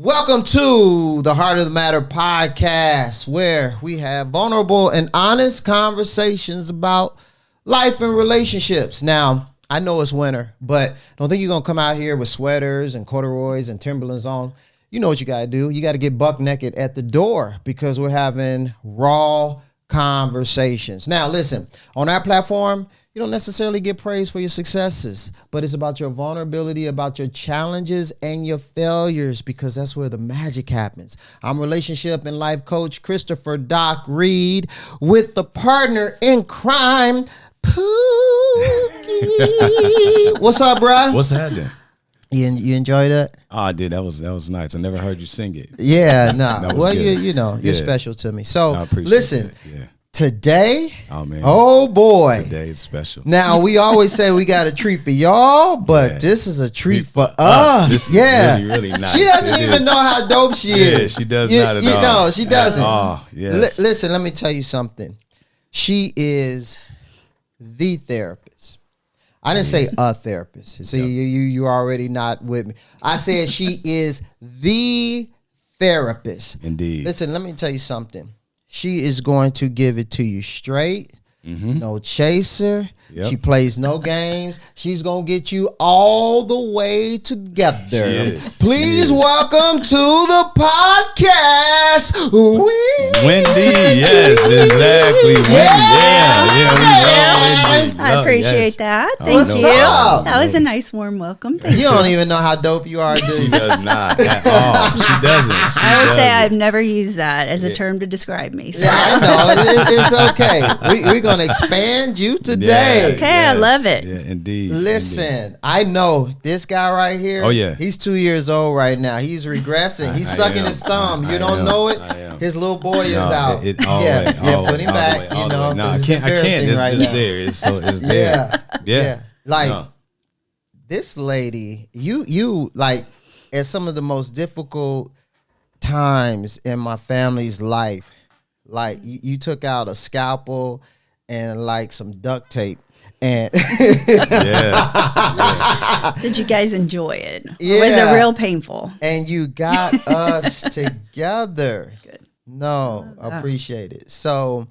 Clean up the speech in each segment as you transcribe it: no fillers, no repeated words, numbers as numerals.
Welcome to the Heart of the Matter podcast, where we have vulnerable and honest conversations about life and relationships. Now, I know it's winter, but don't think you're going to come out here with sweaters and corduroys and Timberlands on. You know what you got to do. You got to get buck naked at the door because we're having raw conversations. Now, listen, on our platform, you don't necessarily get praise for your successes, but it's about your vulnerability, about your challenges and your failures, because that's where the magic happens. I'm relationship and life coach Christopher Doc Reed with the partner in crime, Pookie. What's up, bro? What's happening? You enjoy that? Oh, I did. That was nice. I never heard you sing it. Yeah, no. Well, good. you're special to me. So listen. Yeah. Today, oh boy, today is special. Now we always say we got a treat for y'all, but this is a treat for us. This is really nice. She doesn't even know how dope she is. Yeah, she does not at all. No, she doesn't. Oh, yes. Listen, let me tell you something. She is the therapist. I didn't say a therapist. See, you're already not with me. I said she is the therapist. Indeed. Listen, let me tell you something. She is going to give it to you straight. No chaser. Yep. She plays no games. She's going to get you all the way together. Please welcome to the podcast, Wendy. Yes, exactly. Wendy. I appreciate that. Thank What's you. up? That was a nice warm welcome. Thank you. You don't even know how dope you are, do you? She does not at all. She doesn't. I would say I've never used that as a term to describe me. So. Yeah, I know. It's okay. We're going to expand you today. Okay, yes. I love it. Yeah, indeed. Listen, I know this guy right here. Oh, yeah. He's 2 years old right now. He's regressing. He's sucking his thumb. You don't know it? His little boy is out. Put him back. No, I can't. It's there. It's there. Yeah. Like this lady, you like at some of the most difficult times in my family's life. Like you took out a scalpel and like some duct tape. And did you guys enjoy it? Yeah. Or was it real painful? And you got us together. Good. No, appreciate it. So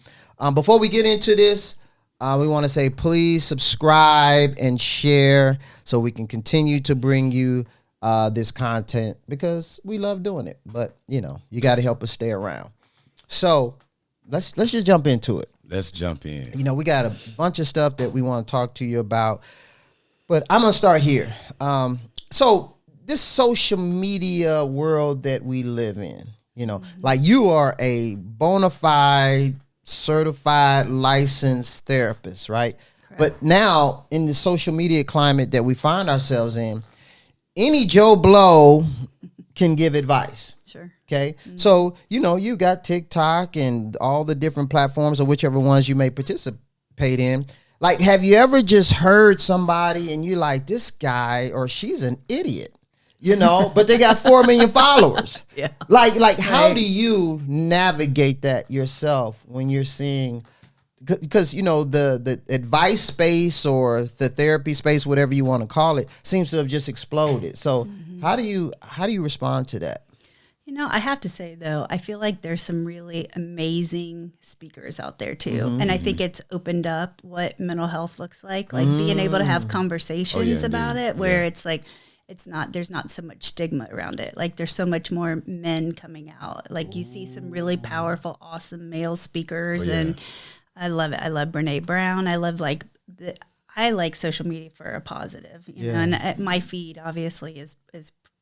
before we get into this, we want to say please subscribe and share so we can continue to bring you this content because we love doing it. But, you got to help us stay around. So let's just jump into it. Let's jump in. We got a bunch of stuff that we want to talk to you about, but I'm going to start here. So this social media world that we live in, like you are a bona fide, certified, licensed therapist, right? Correct. But now in the social media climate that we find ourselves in, any Joe Blow can give advice. Sure. Okay. Mm-hmm. So, you got TikTok and all the different platforms or whichever ones you may participate in. Like, have you ever just heard somebody and you're like, this guy or she's an idiot, but they got 4 million followers. Yeah. Like, how do you navigate that yourself when you're seeing, because, the advice space or the therapy space, whatever you want to call it, seems to have just exploded. So how do you respond to that? I have to say, though, I feel like there's some really amazing speakers out there, too. Mm-hmm. And I think it's opened up what mental health looks like being able to have conversations about it where it's like, there's not so much stigma around it. Like there's so much more men coming out. Like you see some really powerful, awesome male speakers. And I love it. I love Brene Brown. I love I like social media for a positive, you know, and my feed obviously is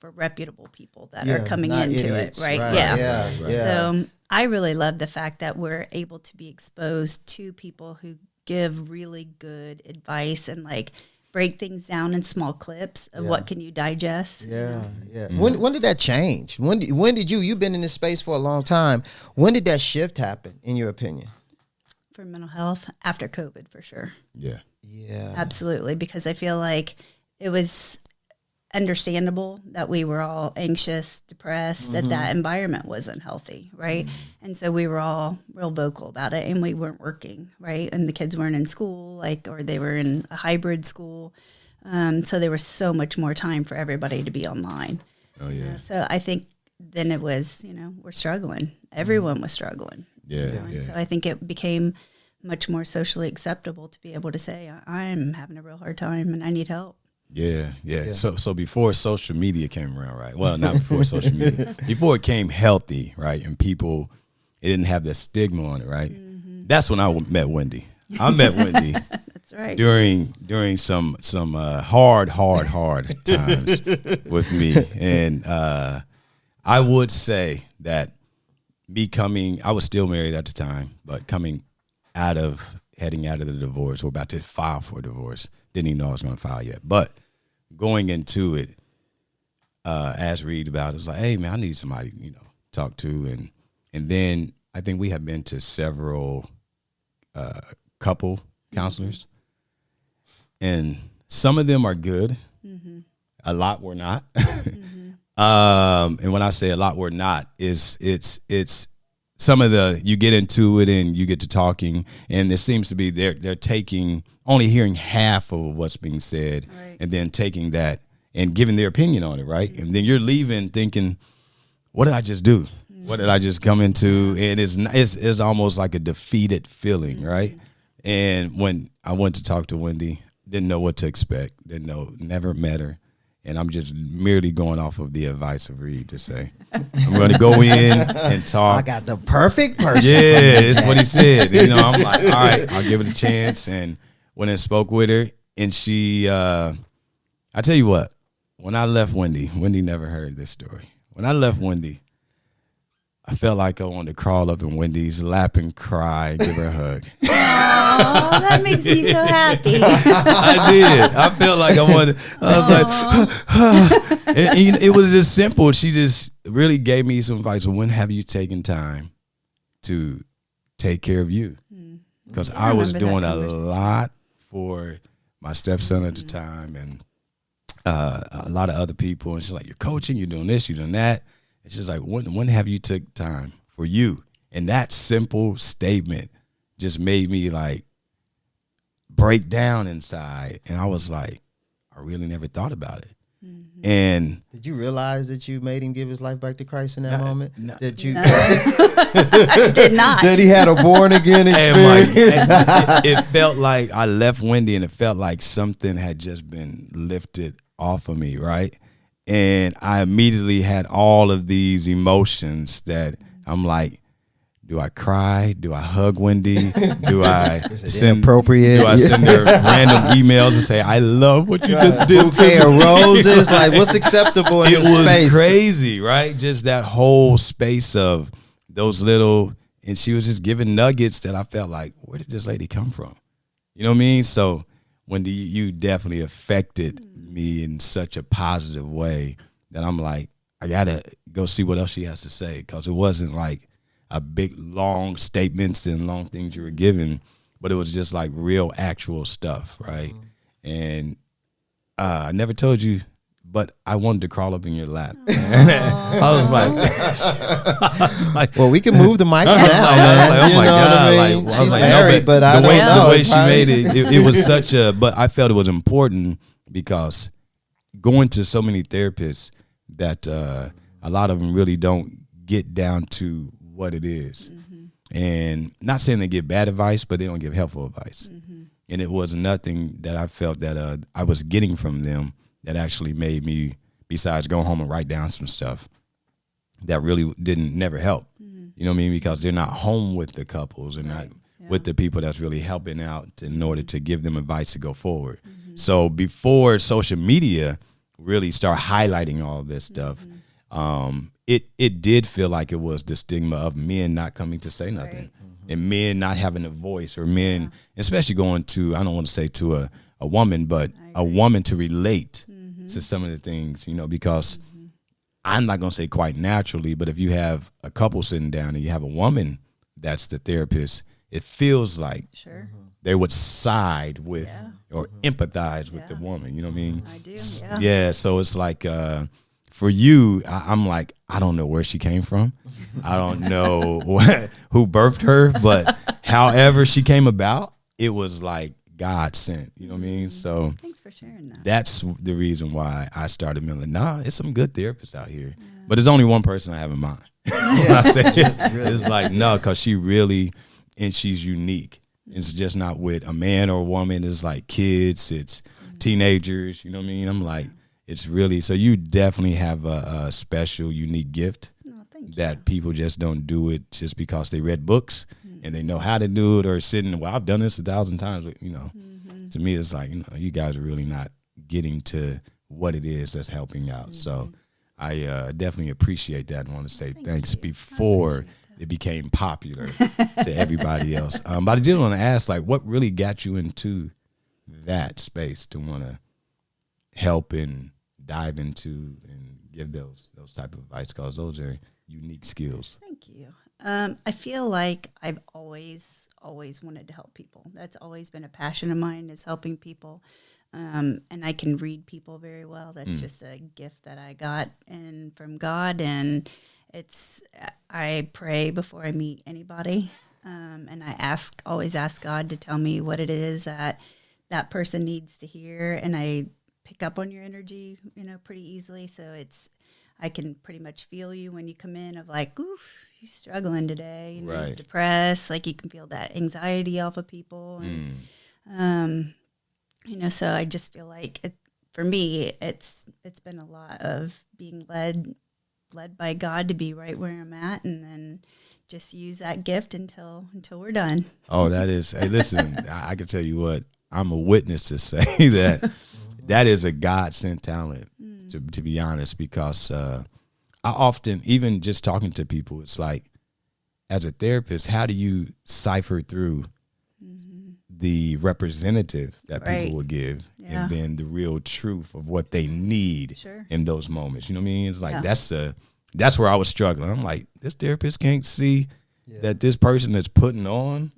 for reputable people that are coming into idiots, it, right? Yeah. So I really love the fact that we're able to be exposed to people who give really good advice and break things down in small clips of what can you digest. Yeah. When did that change? When did you've been in this space for a long time. When did that shift happen, in your opinion? For mental health, after COVID, for sure. Yeah. Absolutely, because I feel like it was understandable that we were all anxious, depressed, that environment wasn't healthy, right? And so we were all real vocal about it, and we weren't working, right? And the kids weren't in school, or they were in a hybrid school. So there was so much more time for everybody to be online. Oh, yeah. So I think then it was, we're struggling. Everyone was struggling. Yeah. And so I think it became much more socially acceptable to be able to say, I'm having a real hard time and I need help. Yeah. So before social media came around, right? Well, not before social media. Before it came healthy, right? And people, it didn't have the stigma on it, right? Mm-hmm. That's when I met Wendy. I met Wendy. That's right. During some hard times with me, and I would say that I was still married at the time, but heading out of the divorce, we're about to file for a divorce. Didn't even know I was going to file yet, but going into it, as read about, it was like, hey man, I need somebody talk to, and then I think we have been to several couple counselors, and some of them are good. Mm-hmm. A lot were not. Mm-hmm. And when I say a lot were not, it's some of you get into it and you get to talking, and it seems to be they're only hearing half of what's being said, right, and then taking that and giving their opinion on it, right? Mm-hmm. And then you're leaving thinking, what did I just do? Mm-hmm. What did I just come into? And it's almost like a defeated feeling, mm-hmm, right? And when I went to talk to Wendy, didn't know what to expect, never met her. And I'm just merely going off of the advice of Reed to say, I'm going to go in and talk. I got the perfect person. Yeah, it's what he said. I'm like, all right, I'll give it a chance. And went and spoke with her. And she, I tell you what, when I left Wendy never heard this story. When I left Wendy, I felt like I wanted to crawl up in Wendy's lap and cry and give her a hug. Oh, that makes me so happy. I did. I felt like I was like, and it was just simple. She just really gave me some advice. When have you taken time to take care of you? Because I was doing a lot for my stepson at the time, and a lot of other people. And she's like, you're coaching, you're doing this, you're doing that. And she's like, when have you took time for you? And that simple statement just made me like break down inside. And I was like, I really never thought about it. Mm-hmm. And did you realize that you made him give his life back to Christ in that moment? No. I did not. That he had a born again experience? It felt like I left Wendy, and it felt like something had just been lifted off of me, right? And I immediately had all of these emotions that I'm like, do I cry? Do I hug Wendy? Do I send inappropriate? Do I send her random emails and say, I love what you just did? Bouquet of roses, like what's acceptable in this space? It was crazy, right? Just that whole space of those little, and she was just giving nuggets that I felt like, where did this lady come from? You know what I mean? So Wendy, you definitely affected me in such a positive way that I'm like, I gotta go see what else she has to say, because it wasn't like a big long statements and long things you were giving, but it was just like real actual stuff, right? Mm-hmm. And I never told you, but I wanted to crawl up in your lap. I was like, well, we can move the mic down. I was like, married, but I don't know. The way she made it was such a, but I felt it was important because going to so many therapists that a lot of them really don't get down to what it is. Mm-hmm. And not saying they give bad advice, but they don't give helpful advice. Mm-hmm. And it was nothing that I felt that I was getting from them that actually made me, besides go home and write down some stuff that really never help. Mm-hmm. You know what I mean? Because they're not home with the couples and not with the people that's really helping out in order to give them advice to go forward. Mm-hmm. So before social media really start highlighting all this stuff, it did feel like it was the stigma of men not coming to say nothing. Right. Mm-hmm. And men not having a voice, or men, especially going to, I don't want to say to a woman, but a woman to relate to some of the things, because I'm not going to say quite naturally, but if you have a couple sitting down and you have a woman that's the therapist, it feels like they would side with or empathize with the woman. You know what I mean? I do. Yeah. So it's like, for you, I'm like, I don't know where she came from. I don't know who birthed her, but however she came about, it was like God sent. You know what I mean? So thanks for sharing that. that's the reason why I started feeling, nah, it's some good therapists out here. Yeah. But there's only one person I have in mind. When I say it's like, no, because she really, and she's unique. It's just not with a man or a woman. It's like kids, it's teenagers. You know what I mean? I'm like, it's really, so you definitely have a special, unique gift that people just don't do it just because they read books and they know how to do it, or sitting, well, I've done this 1,000 times, you know. To me, it's like, you know, you guys are really not getting to what it is that's helping out. So I definitely appreciate that and want to say thanks before it became popular to everybody else. But I did want to ask, like, what really got you into that space to want to help and dive into and give those type of advice, because those are unique skills. Thank you. I feel like I've always wanted to help people. That's always been a passion of mine, is helping people. And I can read people very well. That's just a gift that I got from God. And I pray before I meet anybody. And I always ask God to tell me what it is that person needs to hear. And I pick up on your energy, pretty easily. So I can pretty much feel you when you come in, of like, oof, you're struggling today, Right. depressed. Like, you can feel that anxiety off of people. And, so I just feel like for me, it's been a lot of being led by God to be right where I'm at, and then just use that gift until we're done. Oh, that is, hey, listen, I can tell you what, I'm a witness to say that is a God-sent talent, to be honest, because I often, even just talking to people, it's like, as a therapist, how do you cipher through the representative that people will give, and then the real truth of what they need in those moments? You know what I mean? It's like, that's where I was struggling. I'm like, this therapist can't see that this person is putting on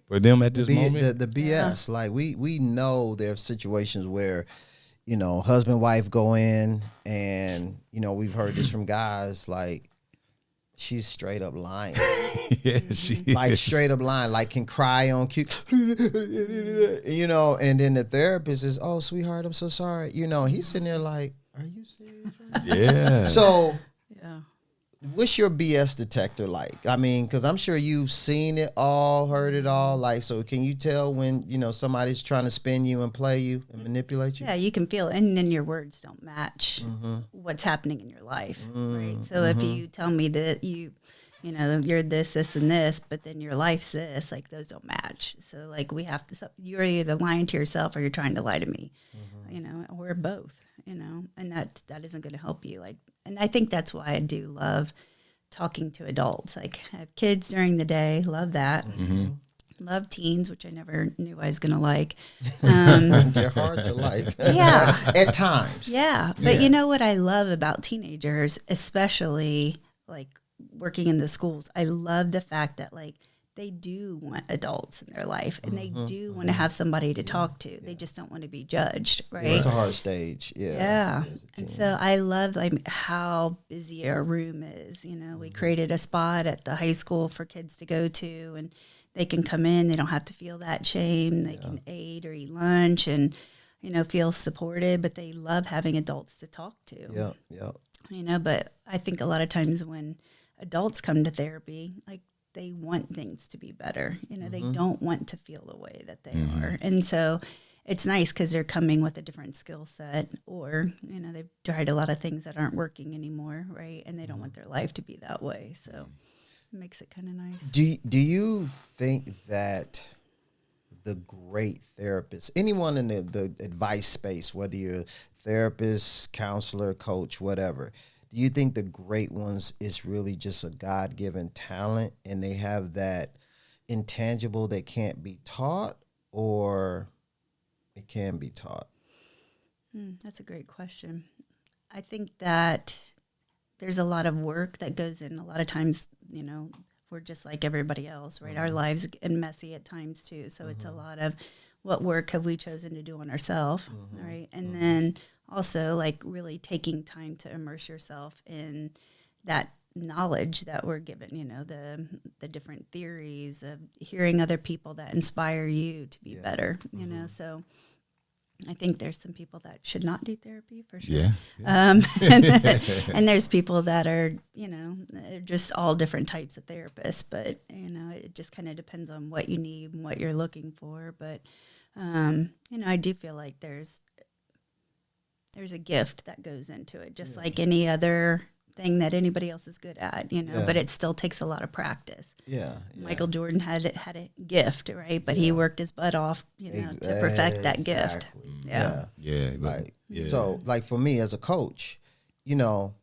for them at this moment. The BS, like we know there are situations where, husband, wife go in, and, we've heard this from guys, like, she's straight up lying. Yeah, she like is. Straight up lying, like can cry on cue, and then the therapist is, oh, sweetheart, I'm so sorry. He's sitting there like, are you serious? Yeah. So, what's your BS detector like? I mean, because I'm sure you've seen it all, heard it all. Like, so can you tell when, somebody's trying to spin you and play you and manipulate you? Yeah, you can feel it, and then your words don't match what's happening in your life, right? So if you tell me that you're this, and this, but then your life's this, like, those don't match. So, like, you're either lying to yourself or you're trying to lie to me, or both, and that isn't going to help you. Like, and I think that's why I do love talking to adults. Like, I have kids during the day, love that. Love teens, which I never knew I was going to like. They're hard to like. Yeah. At times. Yeah. But you know what I love about teenagers, especially, like, working in the schools, I love the fact that, like, they do want adults in their life, and they do want to have somebody to talk to. They just don't want to be judged, right? It's a hard stage. Yeah. And so I love, like, how busy our room is. We created a spot at the high school for kids to go to, and they can come in. They don't have to feel that shame. They can eat lunch and, feel supported, but they love having adults to talk to. Yeah. But I think a lot of times when adults come to therapy, like, they want things to be better. They don't want to feel the way that they are. And so it's nice because they're coming with a different skill set, or, they've tried a lot of things that aren't working anymore, right? And they don't want their life to be that way. So it makes it kind of nice. Do you think that the great therapists, anyone in the advice space, whether you're a therapist, counselor, coach, whatever, do you think the great ones is really just a God-given talent, and they have that intangible that can't be taught, or it can be taught? That's a great question. I think that there's a lot of work that goes in. A lot of times, we're just like everybody else, right? Our lives get messy at times too. So it's a lot of what work have we chosen to do on ourselves, right? And then also, like, really taking time to immerse yourself in that knowledge that we're given, you know, the different theories of hearing other people that inspire you to be better, you know. So I think there's some people that should not do therapy for sure. Yeah. And there's people that are, you know, they're just all different types of therapists, but, you know, it just kind of depends on what you need and what you're looking for. But, you know, I do feel like there's a gift that goes into it, just like any other thing that anybody else is good at, you know, but it still takes a lot of practice. Michael Jordan had a gift, right? But he worked his butt off, you know, to perfect that gift. So like for me as a coach, you know,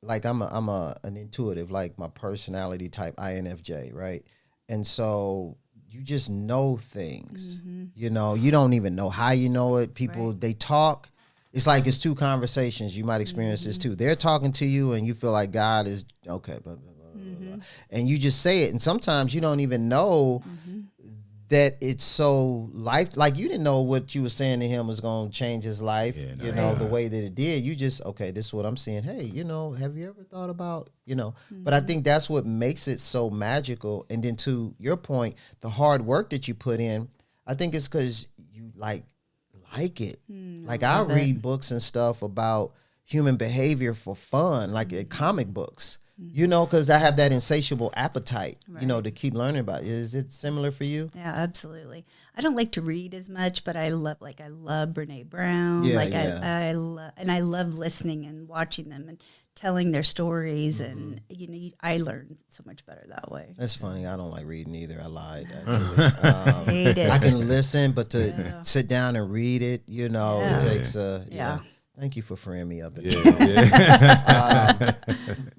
like I'm an intuitive, like my personality type INFJ, right? And so you just know things, you know, you don't even know how you know it. People, they talk. It's like it's two conversations. You might experience this too. They're talking to you and you feel like God is, okay, blah, blah, blah, blah, blah. And you just say it. And sometimes you don't even know that it's so like you didn't know what you were saying to him was going to change his life, you know, the way that it did. You just, okay, this is what I'm seeing. Hey, you know, have you ever thought about, you know, but I think that's what makes it so magical. And then to your point, the hard work that you put in, I think it's because you like it. Like I read books and stuff about human behavior for fun, like comic books, you know, because I have that insatiable appetite, you know, to keep learning about it. Is it similar for you? Yeah, absolutely. I don't like to read as much, but I love Brene Brown. I love listening and watching them and telling their stories, and you know, I learn so much better that way. That's funny. I don't like reading either. I lied. Hate it. I can listen, but to sit down and read it, you know, it takes Thank you for freeing me up.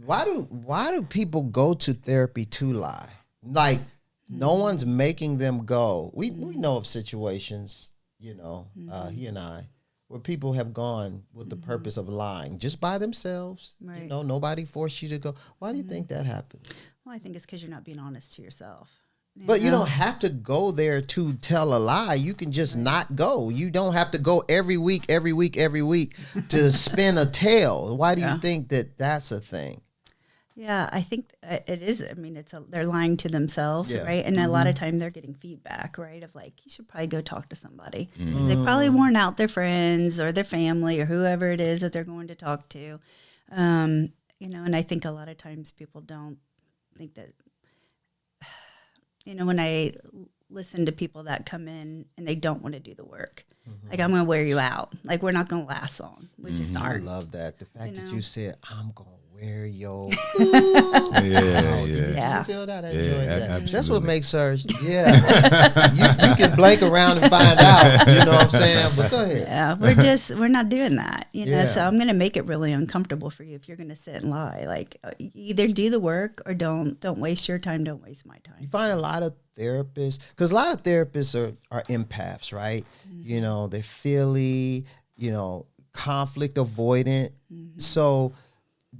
Why do people go to therapy to lie? Like no one's making them go. We know of situations, you know, he and I, where people have gone with the purpose of lying just by themselves. Right. You know, nobody forced you to go. Why do you think that happened? Well, I think it's because you're not being honest to yourself. But you don't have to go there to tell a lie. You can just not go. You don't have to go every week to spin a tale. Why do you think that that's a thing? Yeah, I think it is. I mean, they're lying to themselves, right? And a lot of time they're getting feedback, right? Of like, you should probably go talk to somebody. They probably worn out their friends or their family or whoever it is that they're going to talk to. You know, and I think a lot of times people don't think that, you know, when I listen to people that come in and they don't want to do the work, like, I'm going to wear you out. Like, we're not going to last long. We just aren't. I love that. The fact that you said, I'm going to wear your Did you feel that? I enjoyed that. Absolutely. That's what makes her, you can blank around and find out, you know what I'm saying? But go ahead. Yeah, we're not doing that, you know, so I'm going to make it really uncomfortable for you if you're going to sit and lie. Like, either do the work or don't waste your time, don't waste my time. You find a lot of therapists, because a lot of therapists are empaths, right? You know, they're feely, you know, conflict avoidant. So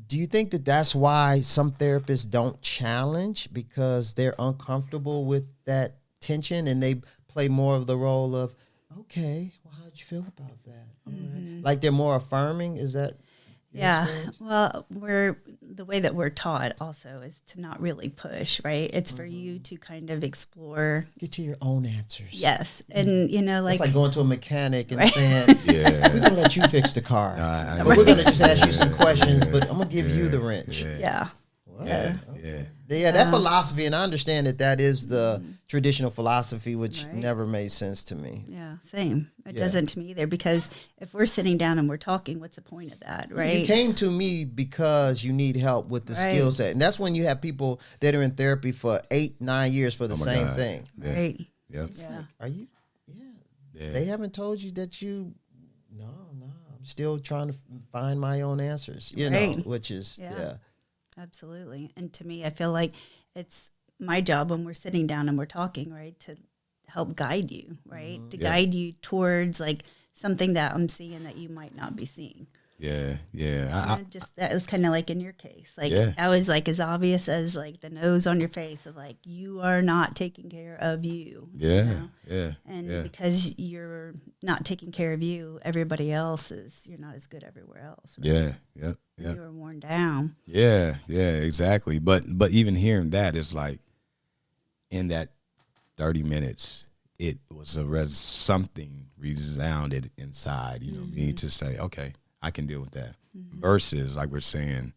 do you think that that's why some therapists don't challenge, because they're uncomfortable with that tension and they play more of the role of, okay, well, how'd you feel about that? All right. Like they're more affirming? Is that experience? Well, the way that we're taught also is to not really push, right? It's for you to kind of explore. Get to your own answers. Yes. And, you know, like. It's like going to a mechanic and saying, we're going to let you fix the car. We're going to just ask you some questions, but I'm going to give you the wrench. That philosophy, and I understand that is the traditional philosophy, which never made sense to me. Yeah, same. It doesn't to me either, because if we're sitting down and we're talking, what's the point of that, right? You came to me because you need help with the skill set. And that's when you have people that are in therapy for 8-9 years for the same thing. Right. Yep. It's like, are you? They haven't told you that you, no, I'm still trying to find my own answers, you know, which is, Absolutely. And to me, I feel like it's my job when we're sitting down and we're talking, right, to help guide you, right, to guide you towards like something that I'm seeing that you might not be seeing. Yeah, yeah. That was kind of like in your case. Like Yeah. I was like as obvious as like the nose on your face of like you are not taking care of you. Yeah, You know? yeah. And yeah. because you're not taking care of you, everybody else you're not as good everywhere else. Right? Yeah, yep, yep. You were worn down. Yeah, yeah, exactly. But even hearing that is like in that 30 minutes, it was something resounded inside, you know, me to say, okay, I can deal with that. Versus, like we're saying,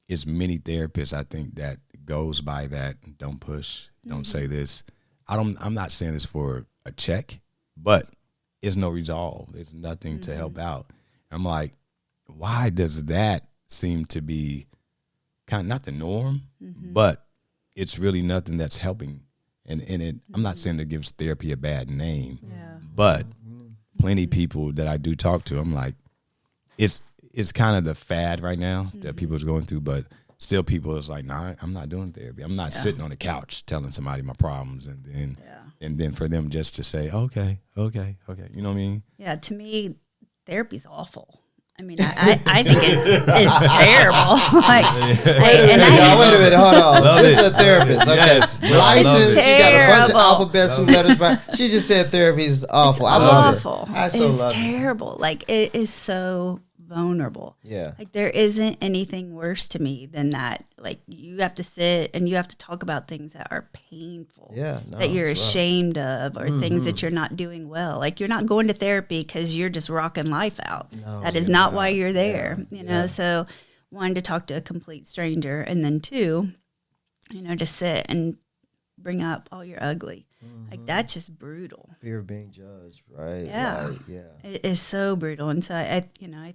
it's many therapists I think that goes by that. Don't push. Don't say this. I'm not saying this for a check, but it's no resolve. It's nothing to help out. I'm like, why does that seem to be kind of not the norm, but it's really nothing that's helping. And I'm not saying that gives therapy a bad name, but plenty of people that I do talk to, I'm like, it's kind of the fad right now that people are going through, but still people is like, nah, I'm not doing therapy. I'm not sitting on the couch telling somebody my problems and then for them just to say, okay. You know what I mean? Yeah, to me, therapy's awful. I mean, I think it's terrible. Wait a minute, hold on. This is a therapist. Okay. Yes. Licensed, she got a bunch of Terrible. alphabets and letters, but she just said therapy is awful. I love awful. it. I so It's love it. terrible. Like it is so vulnerable. Yeah. Like there isn't anything worse to me than that. Like you have to sit and you have to talk about things that are painful. Yeah, no, that you're it's rough. ashamed of or things that you're not doing well. Like you're not going to therapy because you're just rocking life out. No, that is you're not not. why you're there. Yeah, You know, yeah. so one, to talk to a complete stranger, and then two, you know, to sit and bring up all your ugly. Like that's just brutal. Fear of being judged, right? Yeah. Like, yeah. It is so brutal, and so I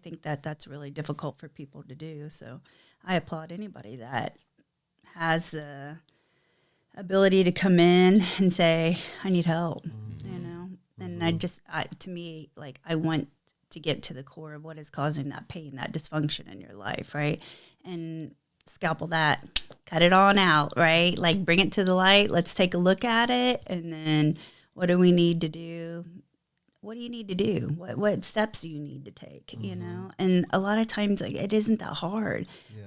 think that that's really difficult for people to do. So I applaud anybody that has the ability to come in and say, "I need help," you know. And to me, like I want to get to the core of what is causing that pain, that dysfunction in your life, right? And scalpel that, cut it on out, right? Like bring it to the light. Let's take a look at it, and then what do we need to do? What do you need to do? What steps do you need to take? You know, and a lot of times like it isn't that hard. Yeah.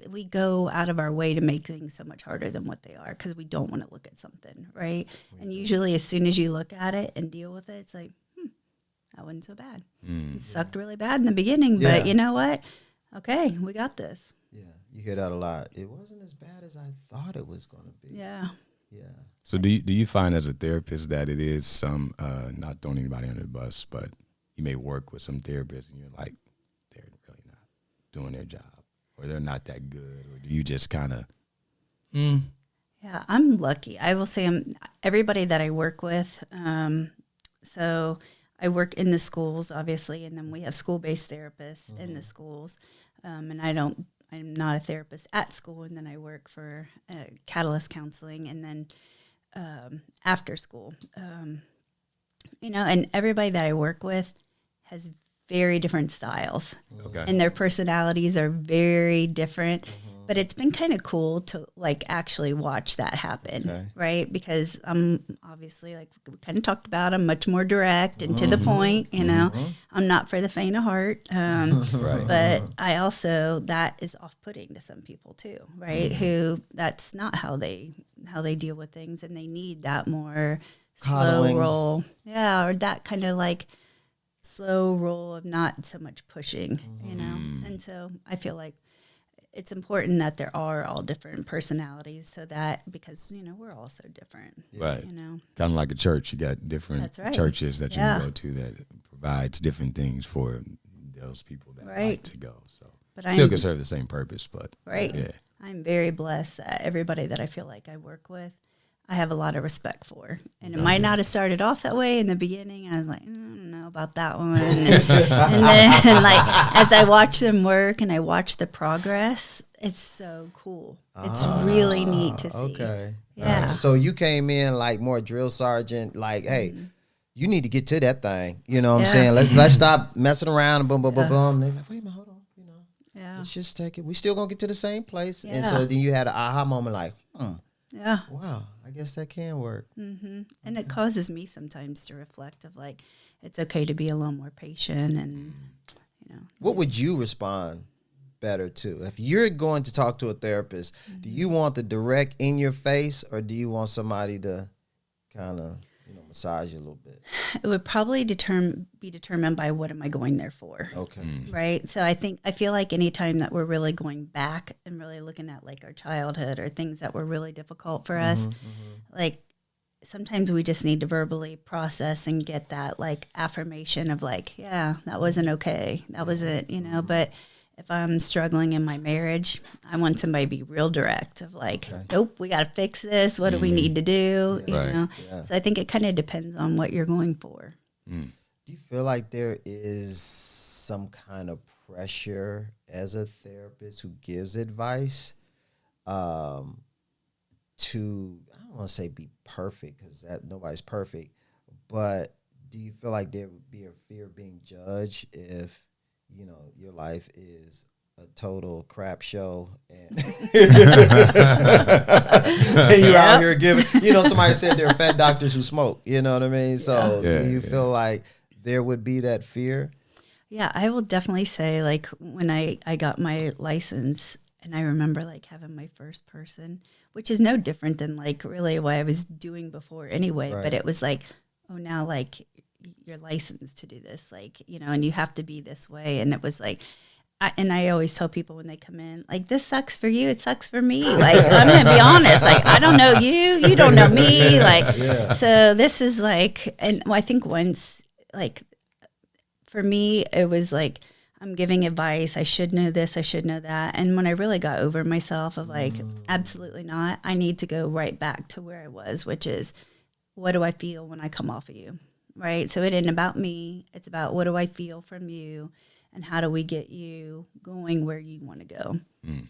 We go out of our way to make things so much harder than what they are because we don't want to look at something, right? And usually, as soon as you look at it and deal with it, it's like, that wasn't so bad. It sucked really bad in the beginning, Yeah. but you know what? Okay, we got this. Yeah. You hear that a lot. It wasn't as bad as I thought it was going to be. Yeah. Yeah. So do you find as a therapist that it is some, not throwing anybody under the bus, but you may work with some therapists and you're like, they're really not doing their job or they're not that good, or do you just kind of, Yeah, I'm lucky. I will say everybody that I work with. So I work in the schools, obviously, and then we have school-based therapists in the schools. And I'm not a therapist at school, and then I work for Catalyst Counseling, and then after school. You know, and everybody that I work with has very different styles. okay. And their personalities are very different. But it's been kind of cool to like actually watch that happen, Okay. right? Because I'm obviously, like we kind of talked about, I'm much more direct and to the point. You know, I'm not for the faint of heart. Right. But I also, that is off-putting to some people too, right? Who that's not how they deal with things, and they need that more Coddling. slow roll, or that kind of like slow roll of not so much pushing, you know. And so I feel like it's important that there are all different personalities, so that because you know we're all so different, Right. you know. Kind of like a church. You got different That's right. churches that you Yeah. can go to that provides different things for those people that like Right. to go. So But still I'm can serve the same purpose, but right. yeah. I'm very blessed that everybody that I feel like I work with, I have a lot of respect for. And it might not have started off that way in the beginning. I was like, I don't know about that one. And then, like, as I watch them work and I watch the progress, it's so cool. It's really neat to see. Okay. Yeah. All right. So you came in like more drill sergeant, like, hey, you need to get to that thing. You know what I'm Yeah. saying? Let's stop messing around and boom, boom, boom, boom. They're like, wait a minute, hold on. You know, Yeah. let's just take it. We still gonna get to the same place. And Yeah. so then you had an aha moment, like, Yeah. wow, I guess that can work. And it causes me sometimes to reflect of like, it's okay to be a little more patient and, What would you respond better to? If you're going to talk to a therapist, do you want the direct in your face, or do you want somebody to kind of, massage you a little bit? It would probably be determined by what am I going there for. Okay. Right. So I feel like anytime that we're really going back and really looking at like our childhood or things that were really difficult for us, like sometimes we just need to verbally process and get that like affirmation of like, yeah, that wasn't okay. That wasn't, but if I'm struggling in my marriage, I want somebody to be real direct of like, nope, we got to fix this. What do we need to do? You know? Yeah. So I think it kind of depends on what you're going for. Do you feel like there is some kind of pressure as a therapist who gives advice to, I don't want to say be perfect, because nobody's perfect, but do you feel like there would be a fear of being judged if your life is a total crap show and, and you're out here giving, somebody said there are fat doctors who smoke, you know what I mean? So do you feel like there would be that fear? Yeah, I will definitely say like when I got my license and I remember like having my first person, which is no different than like really what I was doing before anyway, but it was like, oh, now like you're licensed to do this, like, and you have to be this way. And it was like, I always tell people when they come in, like, this sucks for you, it sucks for me. Like, I'm going to be honest, like, I don't know you don't know me. Like, so this is like, and I think once, like, for me, it was like, I'm giving advice. I should know this, I should know that. And when I really got over myself of like, absolutely not, I need to go right back to where I was, which is, what do I feel when I come off of you? Right. So it isn't about me. It's about what do I feel from you and how do we get you going where you want to go. And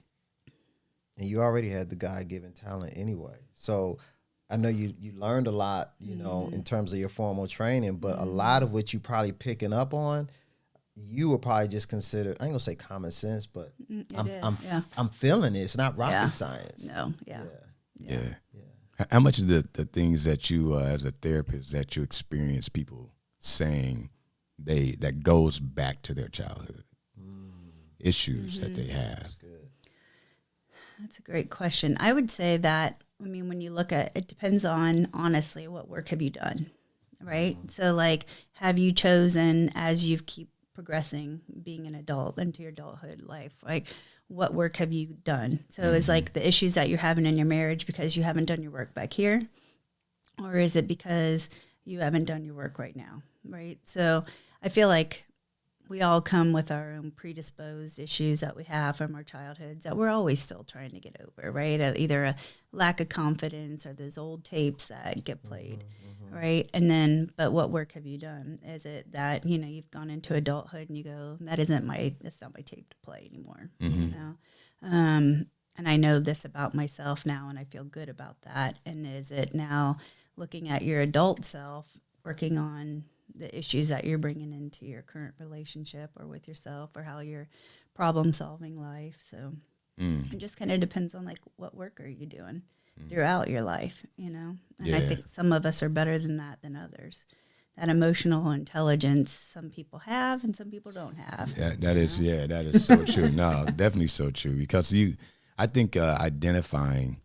you already had the God-given talent anyway. So I know you learned a lot, in terms of your formal training, but a lot of what you probably picking up on, you were probably just consider, I ain't gonna say common sense, but I'm feeling it. It's not rocket science. No. Yeah. How much of the things that you, as a therapist, that you experience people saying that goes back to their childhood issues that they have? That's good. That's a great question. I would say that, when you look at it, depends on, honestly, what work have you done, right? So, like, have you chosen as you keep progressing, being an adult into your adulthood life, like, what work have you done? So is like the issues that you're having in your marriage because you haven't done your work back here? Or is it because you haven't done your work right now, right? So I feel like we all come with our own predisposed issues that we have from our childhoods that we're always still trying to get over, right? Either a lack of confidence or those old tapes that get played, right? And then, but what work have you done? Is it that, you've gone into adulthood and you go, that's not my tape to play anymore, And I know this about myself now and I feel good about that. And is it now looking at your adult self, working on the issues that you're bringing into your current relationship or with yourself or how you're problem solving life. So it just kind of depends on like what work are you doing throughout your life, And I think some of us are better than that than others. That emotional intelligence some people have and some people don't have. That is so true. No, definitely so true, because I think identifying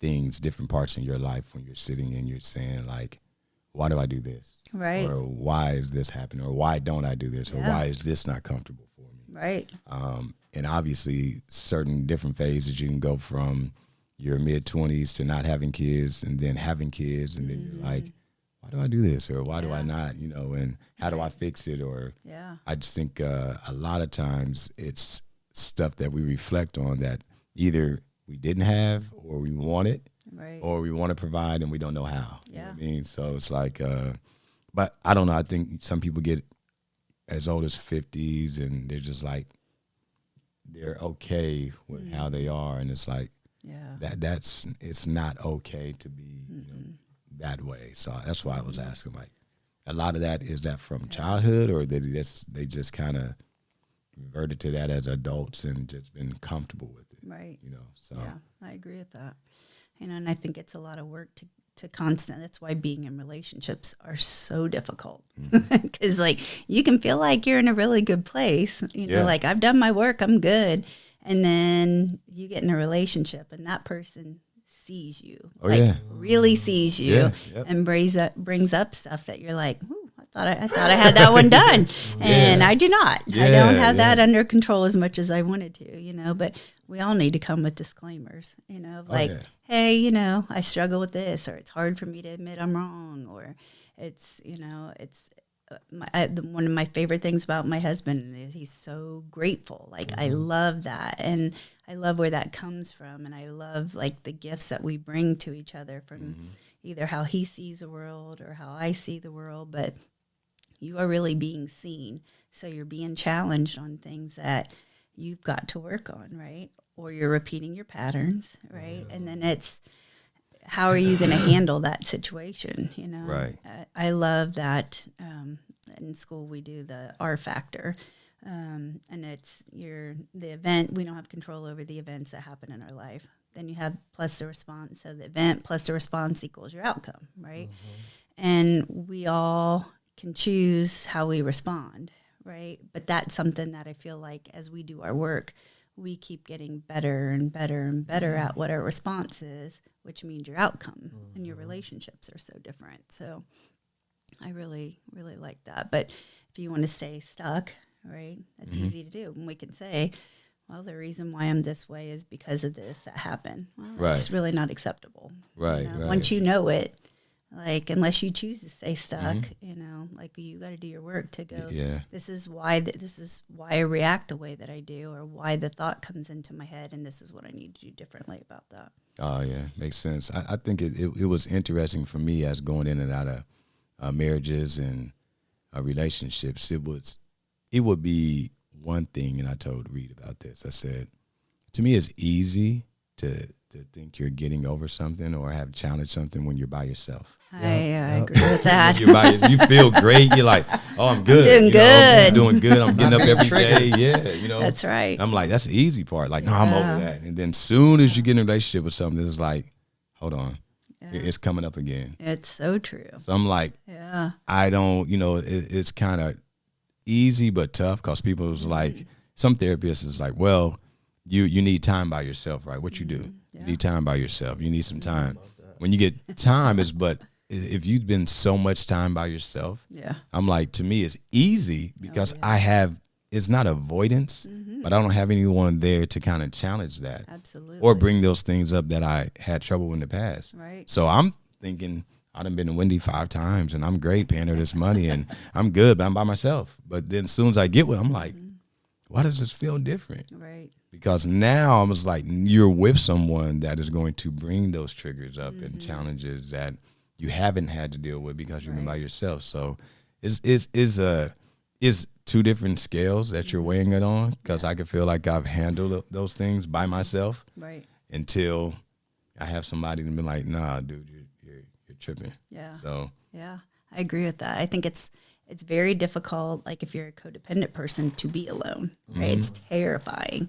things, different parts in your life when you're sitting and you're saying like, why do I do this? Right. Or why is this happening? Or why don't I do this? Or why is this not comfortable for me? Right. And obviously certain different phases, you can go from your mid-20s to not having kids and then having kids. And then you're like, why do I do this? Or why do I not, and how do I fix it? Or I just think a lot of times it's stuff that we reflect on that either we didn't have or we want it. Right. Or we want to provide and we don't know how. Yeah. You know what I mean? So it's like, but I don't know. I think some people get as old as 50s and they're just like, they're okay with how they are. And it's like, it's not okay to be that way. So that's why I was asking, like, a lot of that, is that from childhood, or they just kind of reverted to that as adults and just been comfortable with it? Right. So. Yeah, I agree with that. And I think it's a lot of work to constant. That's why being in relationships are so difficult. Because like you can feel like you're in a really good place, you know, like I've done my work, I'm good. And then you get in a relationship and that person sees you, really sees you and brings up stuff that you're like, ooh, I thought I had that one done. And I do not. I don't have that under control as much as I wanted to, you know, but we all need to come with disclaimers, you know, like, hey, you know, I struggle with this, or it's hard for me to admit I'm wrong, or it's, you know, it's one of my favorite things about my husband is he's so grateful. Like, I love that. And I love where that comes from. And I love like the gifts that we bring to each other from either how he sees the world or how I see the world, but you are really being seen. So you're being challenged on things that you've got to work on, right? Or you're repeating your patterns, right? And then it's, how are you going to handle that situation? You know, right? I love that. In school, we do the R factor, and it's the event. We don't have control over the events that happen in our life. Then you have plus the response. So the event plus the response equals your outcome, right? And we all can choose how we respond, right? But that's something that I feel like as we do our work, we keep getting better and better and better at what our response is, which means your outcome and your relationships are so different. So I really, really like that. But if you want to stay stuck, right, that's easy to do. And we can say, well, the reason why I'm this way is because of this that happened. Well, that's really not acceptable. Right, you know? Once you know it, like, unless you choose to stay stuck, you know, like you got to do your work to go, this is why I react the way that I do, or why the thought comes into my head, and this is what I need to do differently about that. Oh, yeah, makes sense. I think it was interesting for me as going in and out of marriages and relationships. It would be one thing, and I told Reed about this. I said, to me, it's easy to think you're getting over something or have challenged something when you're by yourself. I agree with that. You feel great. You're like, oh, I'm good. I'm doing good. I'm doing good. I'm getting up every day. Yeah, you know. That's right. I'm like, that's the easy part. Like, no, I'm over that. And then soon as you get in a relationship with something, it's like, hold on. It's coming up again. It's so true. So I'm like, I don't, you know, it's kind of easy but tough because people was like, some therapists is like, well, you need time by yourself, right? What you do? You need time by yourself. You need some time. When you get time, but if you've been so much time by yourself, I'm like, to me, it's easy because it's not avoidance, but I don't have anyone there to kind of challenge that. Absolutely. Or bring those things up that I had trouble in the past. Right. So I'm thinking, I done been to Wendy 5 times and I'm great paying her this money and I'm good, but I'm by myself. But then as soon as I get with, I'm like, why does this feel different? Right. Because now I was like, you're with someone that is going to bring those triggers up and challenges that you haven't had to deal with because you've been by yourself. So it's 2 different scales that you're weighing it on, because I can feel like I've handled those things by myself until I have somebody to be like, nah, dude, you're tripping. Yeah. So I agree with that. I think it's very difficult, like if you're a codependent person, to be alone, right? It's terrifying,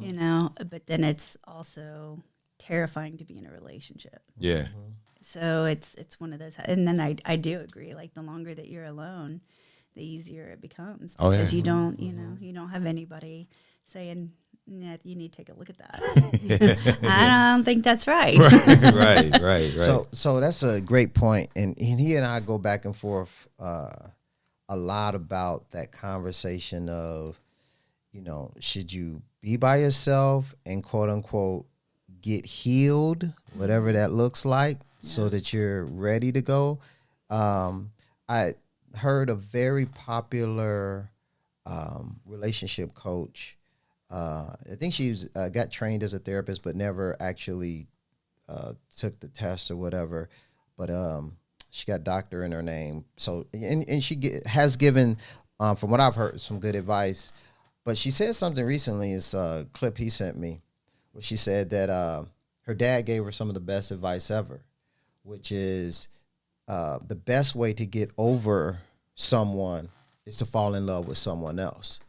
you know, but then it's also terrifying to be in a relationship. Yeah. So it's one of those, and then I do agree, like the longer that you're alone, the easier it becomes, because you don't, you know, you don't have anybody saying, yeah, you need to take a look at that. I don't think that's right. Right. So that's a great point. And he and I go back and forth a lot about that conversation of, you know, should you be by yourself and quote unquote get healed, whatever that looks like, so that you're ready to go. I heard a very popular relationship coach. I think she got trained as a therapist, but never actually took the test or whatever. But she got doctor in her name. So and she has given, from what I've heard, some good advice. But she said something recently. It's a clip he sent me, where she said that her dad gave her some of the best advice ever, which is the best way to get over someone is to fall in love with someone else.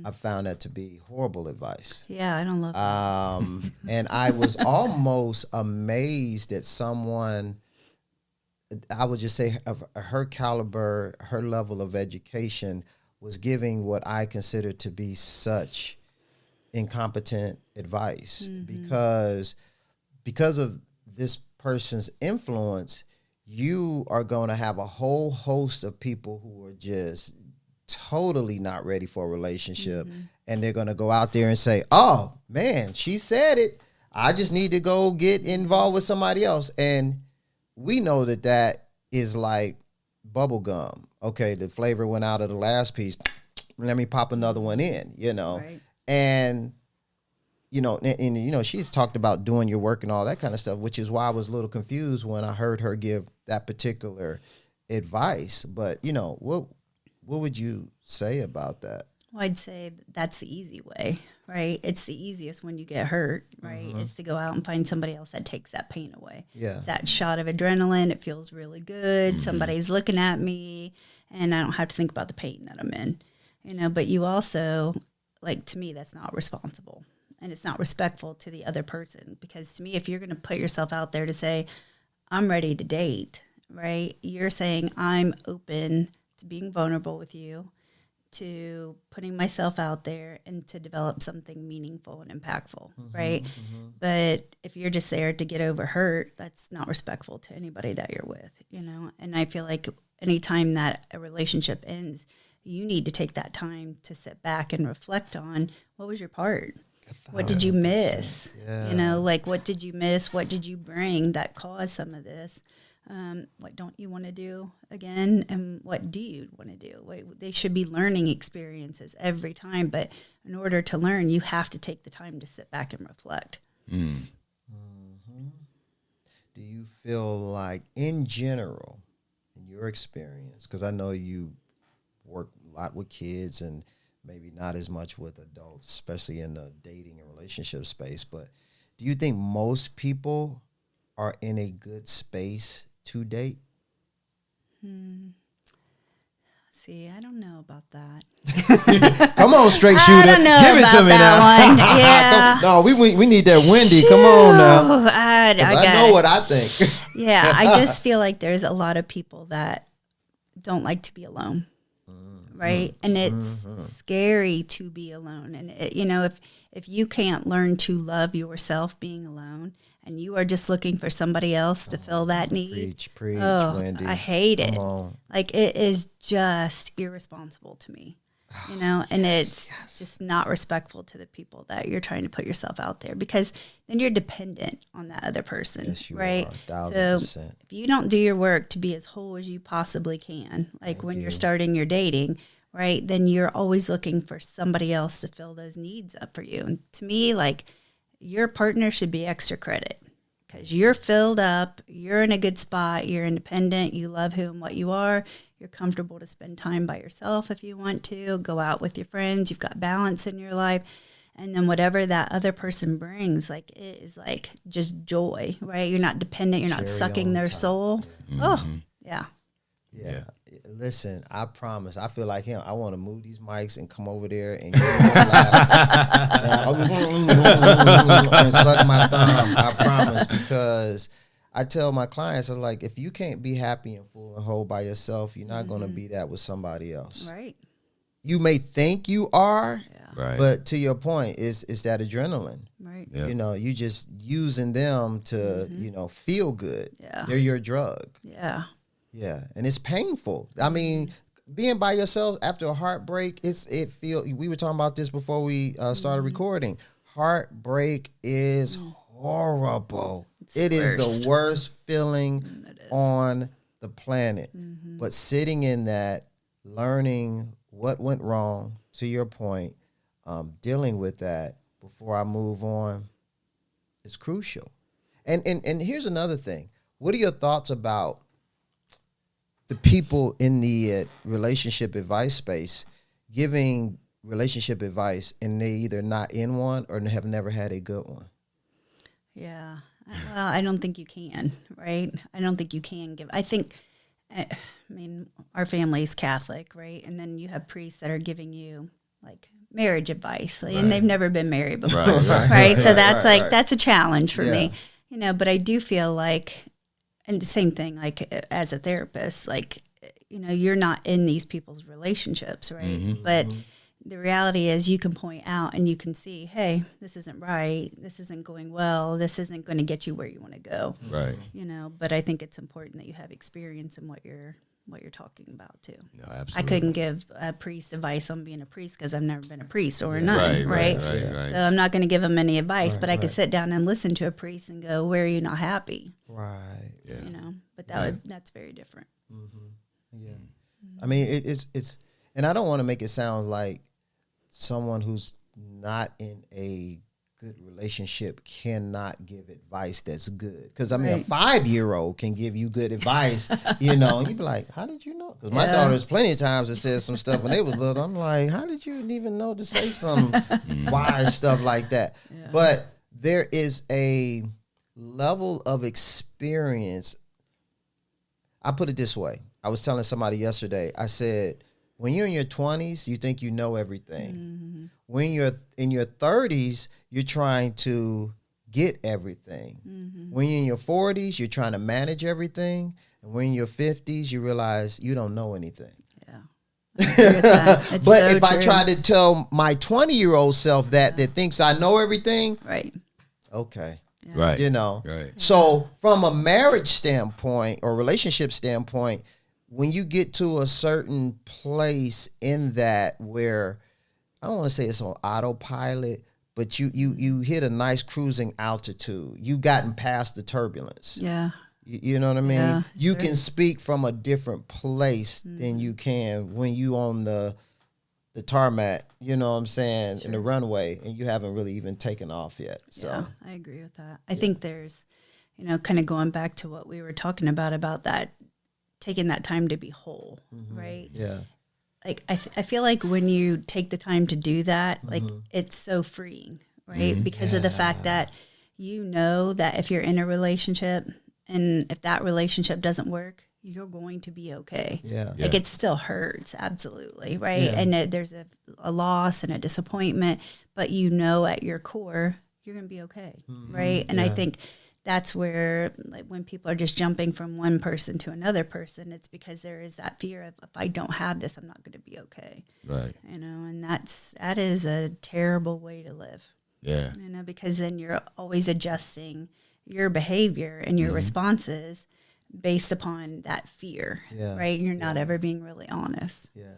I found that to be horrible advice. Yeah, I don't love that. And I was almost amazed that someone I would just say of her caliber, her level of education was giving what I consider to be such incompetent advice because of this person's influence, you are going to have a whole host of people who are just totally not ready for a relationship. And they're going to go out there and say, oh, man, she said it. I just need to go get involved with somebody else. And we know that is like bubble gum. Okay, the flavor went out of the last piece. Let me pop another one in, Right. And, she's talked about doing your work and all that kind of stuff, which is why I was a little confused when I heard her give that particular advice. But, what would you say about that? Well, I'd say that's the easy way, right? It's the easiest when you get hurt, right? Is to go out and find somebody else that takes that pain away. Yeah. It's that shot of adrenaline. It feels really good. Somebody's looking at me and I don't have to think about the pain that I'm in, but you also, like, to me, that's not responsible and it's not respectful to the other person, because to me, if you're going to put yourself out there to say, I'm ready to date, right? You're saying I'm open to being vulnerable with you, to putting myself out there and to develop something meaningful and impactful, right? But if you're just there to get over hurt, that's not respectful to anybody that you're with, And I feel like anytime that a relationship ends, you need to take that time to sit back and reflect on, what was your part? What did you miss? Yeah. What did you miss? What did you bring that caused some of this? What don't you want to do again? And what do you want to do? They should be learning experiences every time. But in order to learn, you have to take the time to sit back and reflect. Do you feel like, in general, in your experience, because I know you work a lot with kids and maybe not as much with adults, especially in the dating and relationship space, but do you think most people are in a good space to date? See, I don't know about that. Come on, straight shooter. I don't know Give it about to me that now. one. Yeah. No, we need that Wendy. Come on now. I know what I think. Yeah, I just feel like there's a lot of people that don't like to be alone, right? And it's scary to be alone. And if you can't learn to love yourself being alone, and you are just looking for somebody else to fill that need. Preach, Wendy. I hate it. Come on. Like, it is just irresponsible to me, and it's just not respectful to the people that you're trying to put yourself out there, because then you're dependent on that other person, Yes, you right? are, 1000%. So if you don't do your work to be as whole as you possibly can, like when you're starting your dating, right, then you're always looking for somebody else to fill those needs up for you. And to me, like, your partner should be extra credit, because you're filled up, you're in a good spot, you're independent, you love who and what you are, you're comfortable to spend time by yourself if you want to, go out with your friends, you've got balance in your life, and then whatever that other person brings, like, it is like just joy, right? You're not dependent, you're not sucking their soul. Oh, yeah. Yeah. Listen, I promise. I feel like him. I want to move these mics and come over there and, and suck my thumb. I promise, because I tell my clients, I'm like, if you can't be happy and full and whole by yourself, you're not going to be that with somebody else. Right. You may think you are, Right. but to your point, it's that adrenaline. Right. Yeah. You just using them to, feel good. Yeah. They're your drug. Yeah. Yeah, and it's painful. I mean, being by yourself after a heartbreak, we were talking about this before we started recording. Heartbreak is horrible. It is the worst feeling on the planet. But sitting in that, learning what went wrong, to your point, dealing with that before I move on is crucial. And here's another thing. What are your thoughts about the people in the relationship advice space giving relationship advice, and they either not in one or have never had a good one? Yeah. Well, I don't think you can, right? I don't think you can give. I think, our family is Catholic, right? And then you have priests that are giving you, like, marriage advice, and they've never been married before, right? So that's that's a challenge for me, but I do feel like And the same thing, like as a therapist, like, you're not in these people's relationships, right? Mm-hmm. But the reality is you can point out and you can see, hey, this isn't right. This isn't going well. This isn't going to get you where you want to go. Right. But I think it's important that you have experience in what you're talking about too. No, absolutely. I couldn't give a priest advice on being a priest because I've never been a priest or a nun, right? Right. So I'm not going to give them any advice, but I could sit down and listen to a priest and go, where are you not happy? Right. Yeah. But that's very different. Yeah. I mean, it's, and I don't want to make it sound like someone who's not in a good relationship cannot give advice that's good. Because, I mean, a 5-year-old can give you good advice, and you'd be like, how did you know? Because my daughter's plenty of times that said some stuff when they was little. I'm like, how did you even know to say some wise stuff like that? Yeah. But there is a level of experience. I put it this way. I was telling somebody yesterday, I said, when you're in your 20s, you think you know everything. Mm-hmm. When you're in your 30s, you're trying to get everything. Mm-hmm. When you're in your 40s, you're trying to manage everything. And when you're 50s, you realize you don't know anything. Yeah. But so if I try to tell my 20-year-old self that thinks I know everything, right? Okay. Yeah. Right. Right. So from a marriage standpoint or relationship standpoint, when you get to a certain place in that where, I don't want to say it's on autopilot, but you hit a nice cruising altitude. You've gotten past the turbulence. Yeah. You know what I mean? Yeah, you can speak from a different place than you can when you on the tarmac, you know what I'm saying, in the runway, and you haven't really even taken off yet. So yeah, I agree with that. I think there's, kind of going back to what we were talking about that, taking that time to be whole, right? Yeah. Like, I feel like when you take the time to do that, like, it's so freeing, right? Because of the fact that that if you're in a relationship and if that relationship doesn't work, you're going to be okay. Yeah. Like, it still hurts, absolutely, right? Yeah. And there's a loss and a disappointment, but at your core, you're going to be okay, right? And I think that's where, like, when people are just jumping from one person to another person, it's because there is that fear of, if I don't have this, I'm not going to be okay. Right. And that is a terrible way to live. Yeah. Because then you're always adjusting your behavior and your responses based upon that fear, right? You're not ever being really honest. Yeah.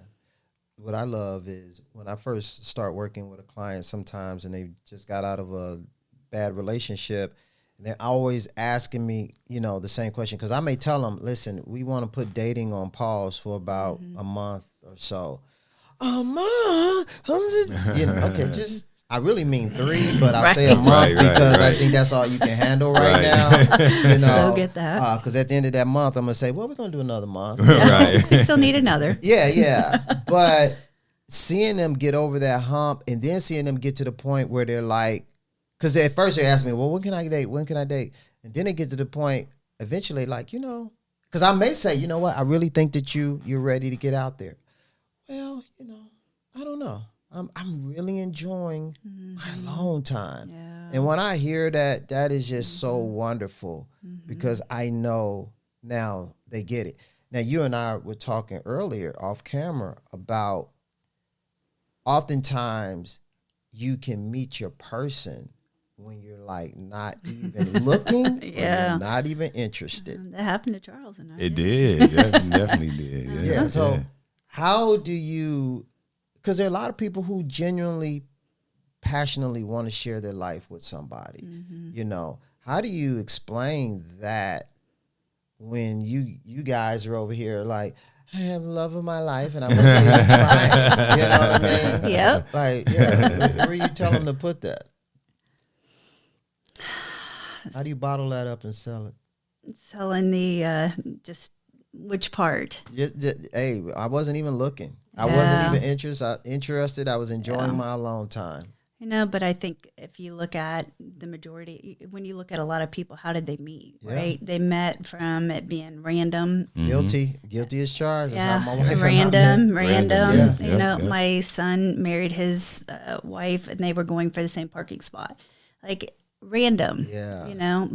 What I love is when I first start working with a client sometimes and they just got out of a bad relationship, and they're always asking me, the same question, because I may tell them, listen, we want to put dating on pause for about a month or so. A month? Okay, just, I really mean 3, but I'll say a month because I think that's all you can handle right now. So get that. Because at the end of that month, I'm going to say, well, we're going to do another month. Right. We still need another. Yeah. But seeing them get over that hump and then seeing them get to the point where they're like, because at first they ask me, well, when can I date? When can I date? And then they get to the point eventually like, because I may say, you know what? I really think that you're ready to get out there. Well, I don't know. I'm really enjoying my alone time. Yeah. And when I hear that, that is just so wonderful because I know now they get it. Now, you and I were talking earlier off camera about oftentimes you can meet your person when you're like not even looking, or you're not even interested. That happened to Charles and I. It did. That definitely did. Yeah. So how do you, because there are a lot of people who genuinely, passionately want to share their life with somebody. How do you explain that when you guys are over here like, I have the love of my life and I wasn't even trying. You know what I mean? Yep. Like, where you tell them to put that? How do you bottle that up and sell it? Selling the, just which part? Hey, I wasn't even looking. I wasn't even interested. I was enjoying my alone time. But I think if you look at the majority, when you look at a lot of people, how did they meet, right? They met from it being random. Guilty as charged. Yeah, That's how my wife random. Yeah. My son married his wife and they were going for the same parking spot. Like, random,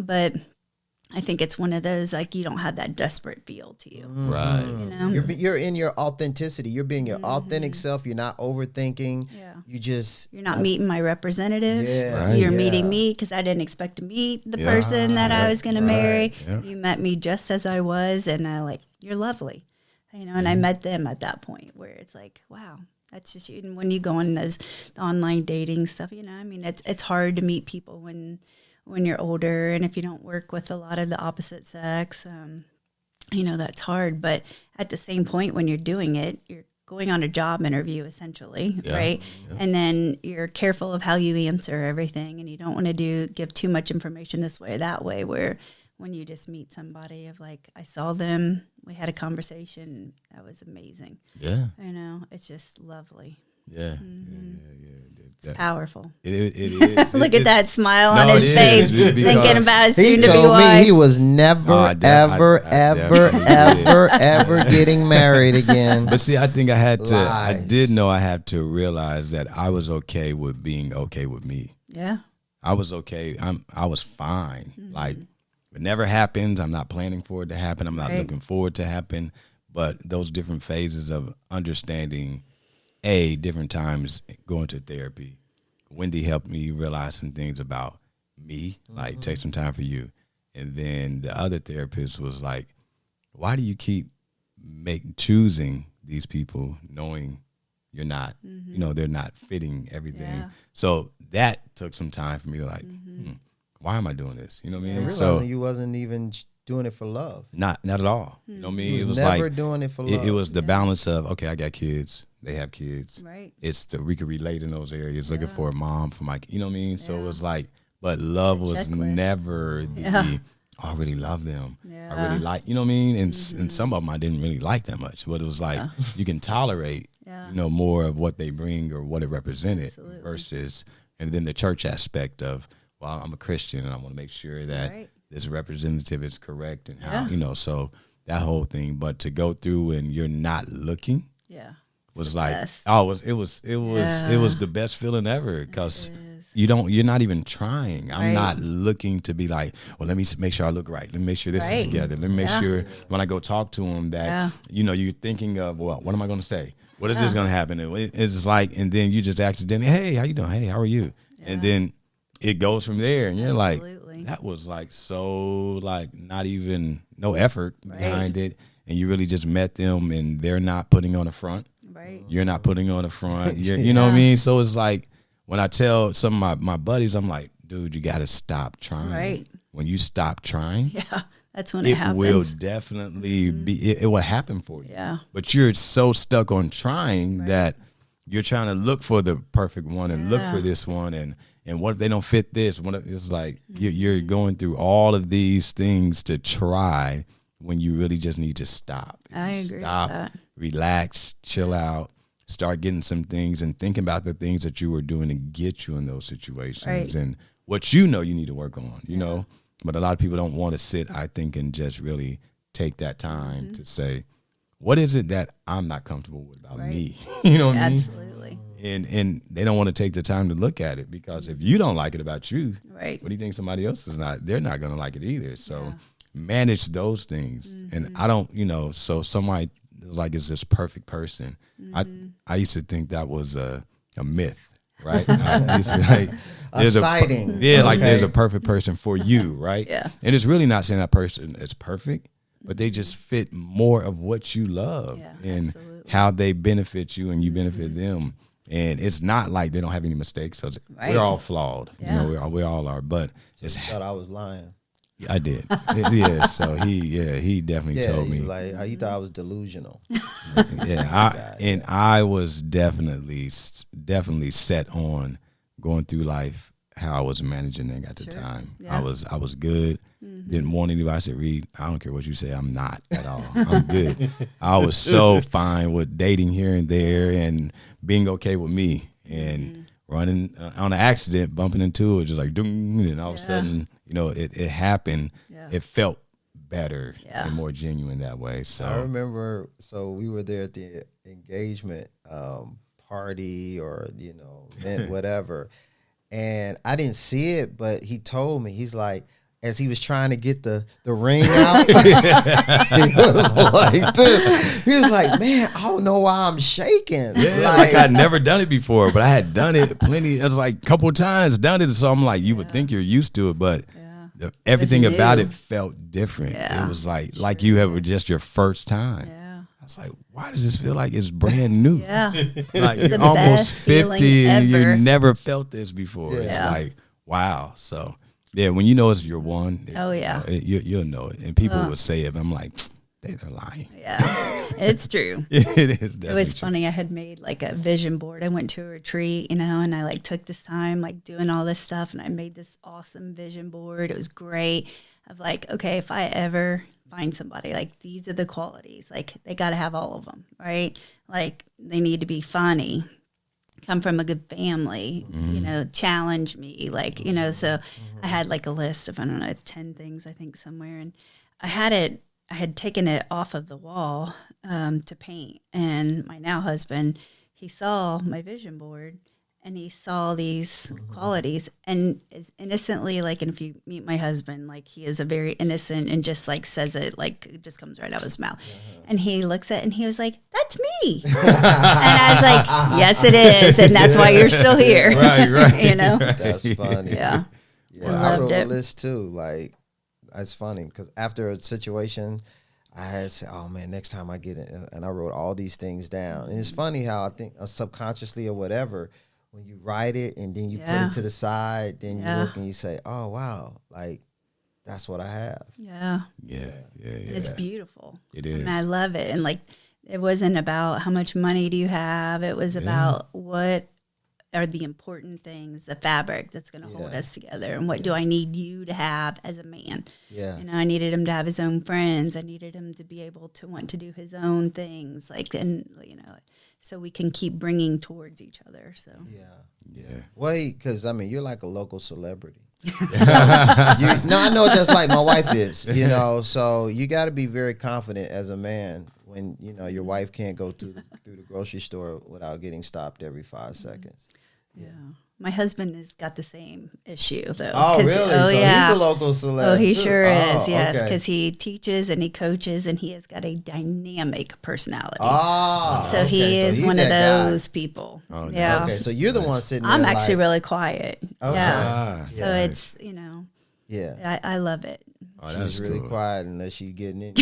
but I think it's one of those, like, you don't have that desperate feel to you. Right. You know? You're in your authenticity. You're being your authentic self. You're not overthinking. Yeah. You're not meeting my representative. Yeah. Right. You're Yeah. meeting me because I didn't expect to meet the person that I was going to marry. Yeah. You met me just as I was, and you're lovely. You know, and I met them at that point where it's like, wow, that's just you. And when you go on those online dating stuff, you know, I mean, it's hard to meet people when you're older, and if you don't work with a lot of the opposite sex, you know, that's hard. But at the same point, when you're doing it, you're going on a job interview essentially, right? Yeah. And then you're careful of how you answer everything, and you don't want to give too much information this way or that way, where when you just meet somebody of like, I saw them, we had a conversation, that was amazing. Yeah. You know, it's just lovely. Yeah. It's powerful. It is. Look at that smile on his face, thinking about his he soon-to-be told me wife. he was never, ever getting married again. But see, I think I did know I had to realize that I was okay with being okay with me. Yeah. I was okay. I was fine. Like, it never happens. I'm not planning for it to happen. I'm not looking forward to happen. But those different phases of understanding, different times going to therapy. Wendy helped me realize some things about me, like take some time for you. And then the other therapist was like, why do you keep choosing these people knowing you're not, you know, they're not fitting everything. Yeah. So that took some time for me to like, why am I doing this? You know what I mean? Realizing you wasn't even doing it for love. Not at all. You know what I mean? It was never like doing it for love. It was the balance of, okay, I got kids. They have kids. Right. We could relate in those areas, looking for a mom for my, you know what I mean? So it was like, but love was never I really love them. Yeah. I really like, you know what I mean? And some of them I didn't really like that much, but it was like, you can tolerate, you know, more of what they bring or what it represented versus, and then the church aspect of, well, I'm a Christian and I want to make sure that this representative is correct and how, you know, so that whole thing. But to go through and you're not looking. Yeah. Was like, best. It was the best feeling ever because you're not even trying. I'm not looking to be like, well, let me make sure I look right. Let me make sure this is together. Let me make sure when I go talk to them that, you know, you're thinking of, well, what am I going to say? What is this going to happen? It's just like, and then you just accidentally, hey, how you doing? Hey, how are you? Yeah. And then it goes from there. And you're like, that was like, so like not even no effort behind it. And you really just met them and they're not putting on a front. Right. You're not putting on the front. You know what I mean? So it's like when I tell some of my buddies, I'm like, dude, you got to stop trying. Right. When you stop trying, that's when it happens. It will definitely be. It will happen for you. Yeah. But you're so stuck on trying that you're trying to look for the perfect one and look for this one and what if they don't fit this? What if it's like you're going through all of these things to try when you really just need to stop. I agree Stop, with that. Relax, chill out, start getting some things and thinking about the things that you were doing to get you in those situations and what you know you need to work on, you know. But a lot of people don't want to sit, I think, and just really take that time to say, what is it that I'm not comfortable with about me? You know what I mean? Absolutely. And they don't want to take the time to look at it because if you don't like it about you, what do you think somebody else is not? They're not going to like it either. So manage those things. And I don't, you know, so somebody like is this perfect person. I used to think that was a myth. Right, I used to, like, a sighting. Like there's a perfect person for you, right? And it's really not saying that person is perfect, but they just fit more of what you love and how they benefit you and you benefit them. And it's not like they don't have any mistakes. So we're all flawed, you know. We all are. But so you thought I was lying. I did. So he definitely told me. Like he thought I was delusional. I was definitely set on going through life how I was managing it at the time. I was good. Didn't want anybody. I said, Reed, I don't care what you say. I'm not at all. I'm good. I was so fine with dating here and there and being okay with me and running on an accident, bumping into it, just like doom, and all of a sudden, you know, it happened. It felt better and more genuine that way. So I remember, so we were there at the engagement party or, you know, event, whatever. And I didn't see it, but he told me, he's like, as he was trying to get the ring out, he was like, dude, he was like, man, I don't know why I'm shaking. Yeah, like I'd never done it before, but I had done it plenty. It was like a couple of times done it. So I'm like, you would think you're used to it, but everything about it felt different. Yeah. It was like you have just your first time. Yeah. I was like, why does this feel like it's brand new? Yeah. Like you're the almost best feeling 50 and you ever. never felt this before. Yeah. It's like, wow. So yeah, when you know it's your one, Oh, yeah. You'll know it. And people will say it, but I'm like, they're lying. Yeah, it's true. It is definitely It was true. funny. I had made like a vision board. I went to a retreat, and I like took this time like doing all this stuff, and I made this awesome vision board. It was great. Of like, okay, if I ever find somebody, like these are the qualities, like they got to have all of them, right? Like they need to be funny, come from a good family, challenge me, like, so I had like a list of, I don't know, 10 things, I think somewhere. And I had taken it off of the wall to paint. And my now husband, he saw my vision board and he saw these qualities, and as innocently, like, and if you meet my husband, like he is a very innocent and just like says it, like it just comes right out of his mouth. And he looks at it and he was like, that's me. And I was like, yes, it is. And that's why you're still here. Right. That's funny. Yeah. I loved wrote it. a list too. Like, that's funny because after a situation, I had to say, oh man, next time I get it. And I wrote all these things down. And it's funny how I think subconsciously or whatever, when you write it and then you put it to the side, then you look and you say, oh wow, like that's what I have. Yeah. Yeah. It's beautiful. It is. And I love it. And like, it wasn't about how much money do you have. It was about what are the important things, the fabric that's going to hold us together. And what do I need you to have as a man? Yeah. I needed him to have his own friends. I needed him to be able to want to do his own things. Like, and, so we can keep bringing towards each other. So, Yeah. Wait, because I mean, you're like a local celebrity. I know what that's like. My wife is, so you got to be very confident as a man when, your wife can't go through the grocery store without getting stopped every 5 seconds. yeah. My husband has got the same issue, though. Oh, really? Oh, so yeah. he's a local celebrity. Oh, he too. sure is, yes, okay. because he teaches and he coaches, and he has got a dynamic personality. So he is he's one of that guy. those people. Oh, yeah. Okay, so you're the one sitting there I'm actually like, really quiet. Okay. Yeah. So Yeah. it's, yeah. I love it. Oh, She's that's really cool. quiet unless she's getting in.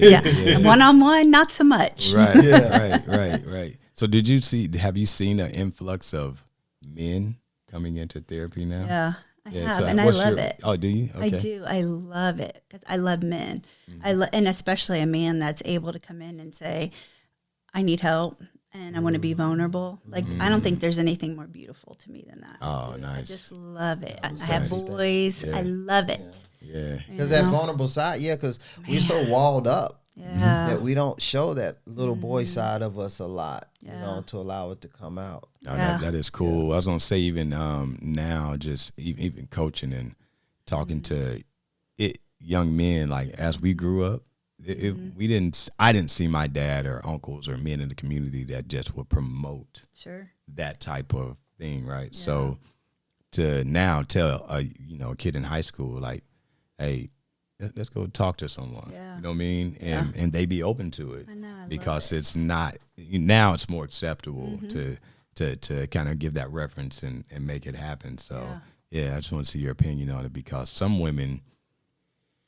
Yeah. One-on-one, not so much. Right. So have you seen an influx of men coming into therapy now? Yeah. I have, so and I what's love it. Oh, do you? I Okay. do. I love it because I love men. And especially a man that's able to come in and say, I need help and I want to be vulnerable. Like, I don't think there's anything more beautiful to me than that. Oh, nice. I just love it. I nice. have boys. Yeah. I love it. Yeah. Because that vulnerable side, because we're so walled up Yeah. that we don't show that little boy side of us a lot, Yeah. to allow it to come out. Oh, Yeah. that is cool. I was gonna say even now, just even coaching and talking to young men, like as we grew up, I didn't see my dad or uncles or men in the community that just would promote Sure. that type of thing, right? So to now tell a kid in high school, like, hey, let's go talk to someone. Yeah. You know what I mean? And they be open to it. I know, I love because it. it's not now it's more acceptable to kind of give that reference and make it happen. So I just want to see your opinion on it, because some women,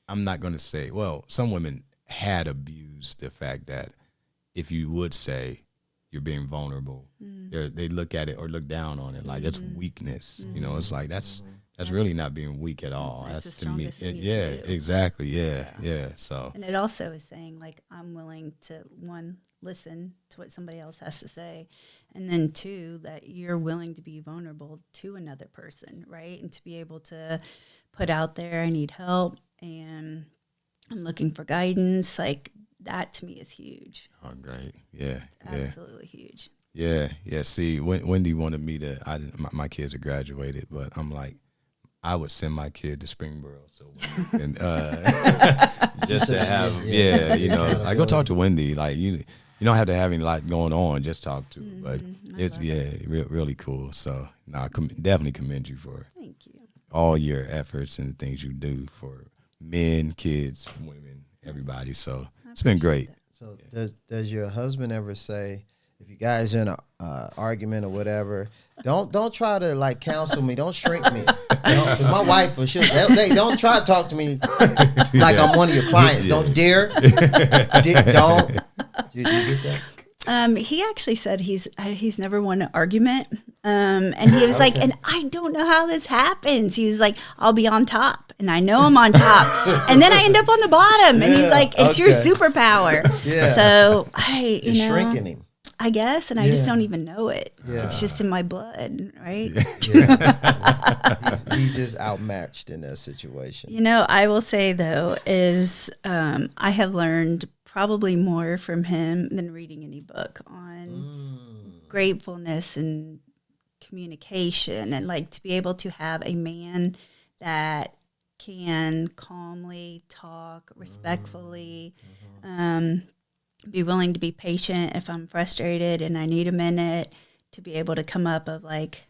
I'm not going to say, well, some women had abused the fact that if you would say you're being vulnerable, they look at it or look down on it like it's weakness. It's like that's really not being weak at all. That's That's the to me. strongest thing you Yeah, can do. exactly. Yeah. So And it also is saying, like, I'm willing to, one, listen to what somebody else has to say, and then two, that you're willing to be vulnerable to another person, right? And to be able to put out there, I need help, and I'm looking for guidance. Like, that to me is huge. oh, great. Yeah. Absolutely huge. Yeah. See, Wendy wanted me to. My kids are graduated, but I'm like, I would send my kid to Springboro, so and just to have, I go talk to Wendy. Like you don't have to have any lot going on, just talk to her. But it's really cool. So I definitely commend you for it. Thank you. all your efforts and the things you do for men, kids, women, everybody. So it's been great. So does your husband ever say, if you guys are in an argument or whatever, don't try to like counsel me, don't shrink me, because my wife will they don't try to talk to me like I'm one of your clients. Don't dare, don't. You get that? He actually said he's never won an argument. And he was like, and I don't know how this happens. He's like, I'll be on top, and I know I'm on top, and then I end up on the bottom. And he's like, it's your superpower. Yeah. So You're shrinking him, I guess, and I just don't even know it. Yeah. It's just in my blood, right? Yeah. he's just outmatched in that situation. You know, I will say though is I have learned probably more from him than reading any book on gratefulness and communication, and like to be able to have a man that can calmly talk respectfully, be willing to be patient if I'm frustrated and I need a minute, to be able to come up of like,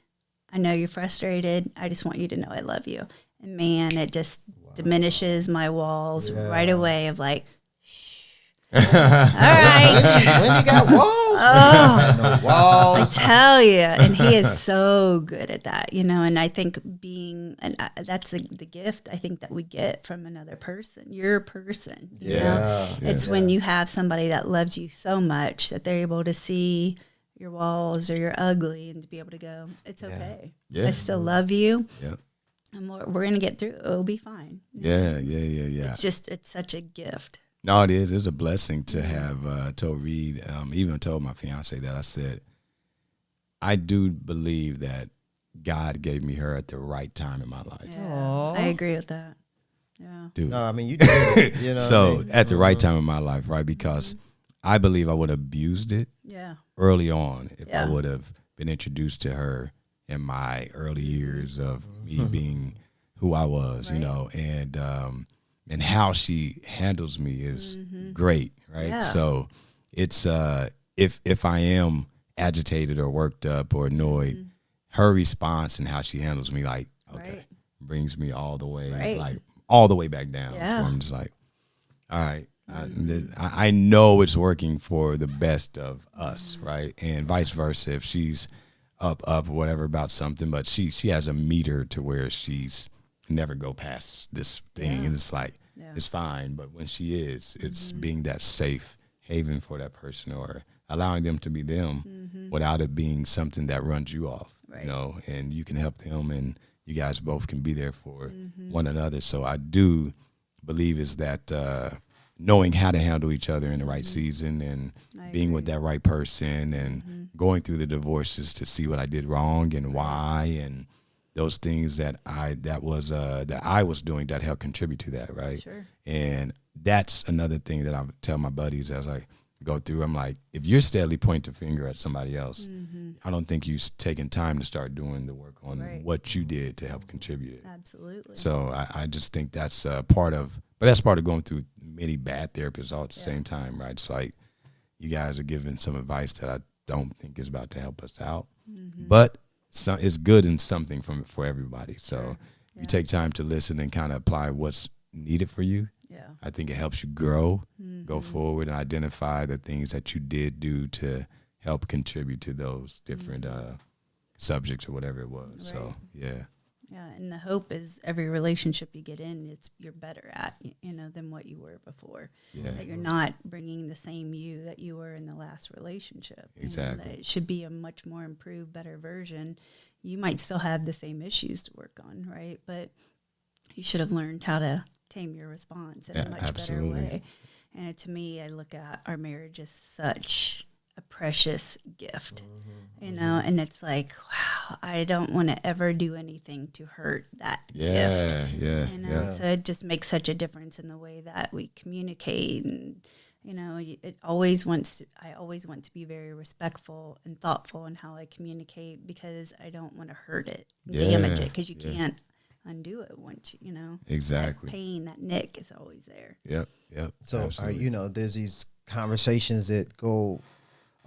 I know you're frustrated, I just want you to know I love you. And man, it just diminishes my walls right away of like, all right. When you got walls, no walls. I tell you, and he is so good at that, you know. And I think that's the gift I think that we get from another person. Your person, you know. It's when you have somebody that loves you so much that they're able to see your walls or you're ugly and to be able to go, it's okay. I still love you. Yeah. And we're gonna get through. It'll be fine. Yeah. It's such a gift. No, it is. It's a blessing to have told Reed, even told my fiance that I said, I do believe that God gave me her at the right time in my life. Yeah, I agree with that. Yeah. Dude. No, I mean, you did. You know so at the right time in my life, right? Because I believe I would have abused it early on if I would have been introduced to her in my early years of me being who I was, you know, and how she handles me is great, right? Yeah. So it's if I am agitated or worked up or annoyed, her response and how she handles me, like, brings me all the way, like all the way back down. Yeah. So I'm just like, all right, I know it's working for the best of us, right? And vice versa, if she's up, whatever about something, but she has a meter to where she's never go past this thing, and it's like it's fine. But when she is, it's being that safe haven for that person, or allowing them to be them without it being something that runs you off, you know. And you can help them, and you guys both can be there for one another. So I do believe is that knowing how to handle each other in the right season, and being with that right person, and going through the divorces to see what I did wrong and why, and those things that I was doing that helped contribute to that, right? Sure. And that's another thing that I tell my buddies as I go through. I'm like, if you're steadily pointing the finger at somebody else, I don't think you've taken time to start doing the work on what you did to help contribute. Absolutely. So I just think that's part of going through many bad therapists all at the same time, right? It's like you guys are giving some advice that I don't think is about to help us out, but it's good in something for everybody. So if you take time to listen and kind of apply what's needed for you, I think it helps you grow, go forward, and identify the things that you did do to help contribute to those different subjects or whatever it was. Right. So, yeah, and the hope is every relationship you get in, you're better at, you know, than what you were before. Yeah. That you're not bringing the same you that you were in the last relationship. Exactly. You know, it should be a much more improved, better version. You might still have the same issues to work on, right? But you should have learned how to tame your response in a much better way. And to me, I look at our marriage as such a precious gift, you know, and it's like, wow, I don't want to ever do anything to hurt that gift. You know? So it just makes such a difference in the way that we communicate, and you know, I always want to be very respectful and thoughtful in how I communicate, because I don't want to hurt it, damage it, because you can't undo it once you know. Exactly. That pain, that nick is always there. Yep. So, you know, there's these conversations that go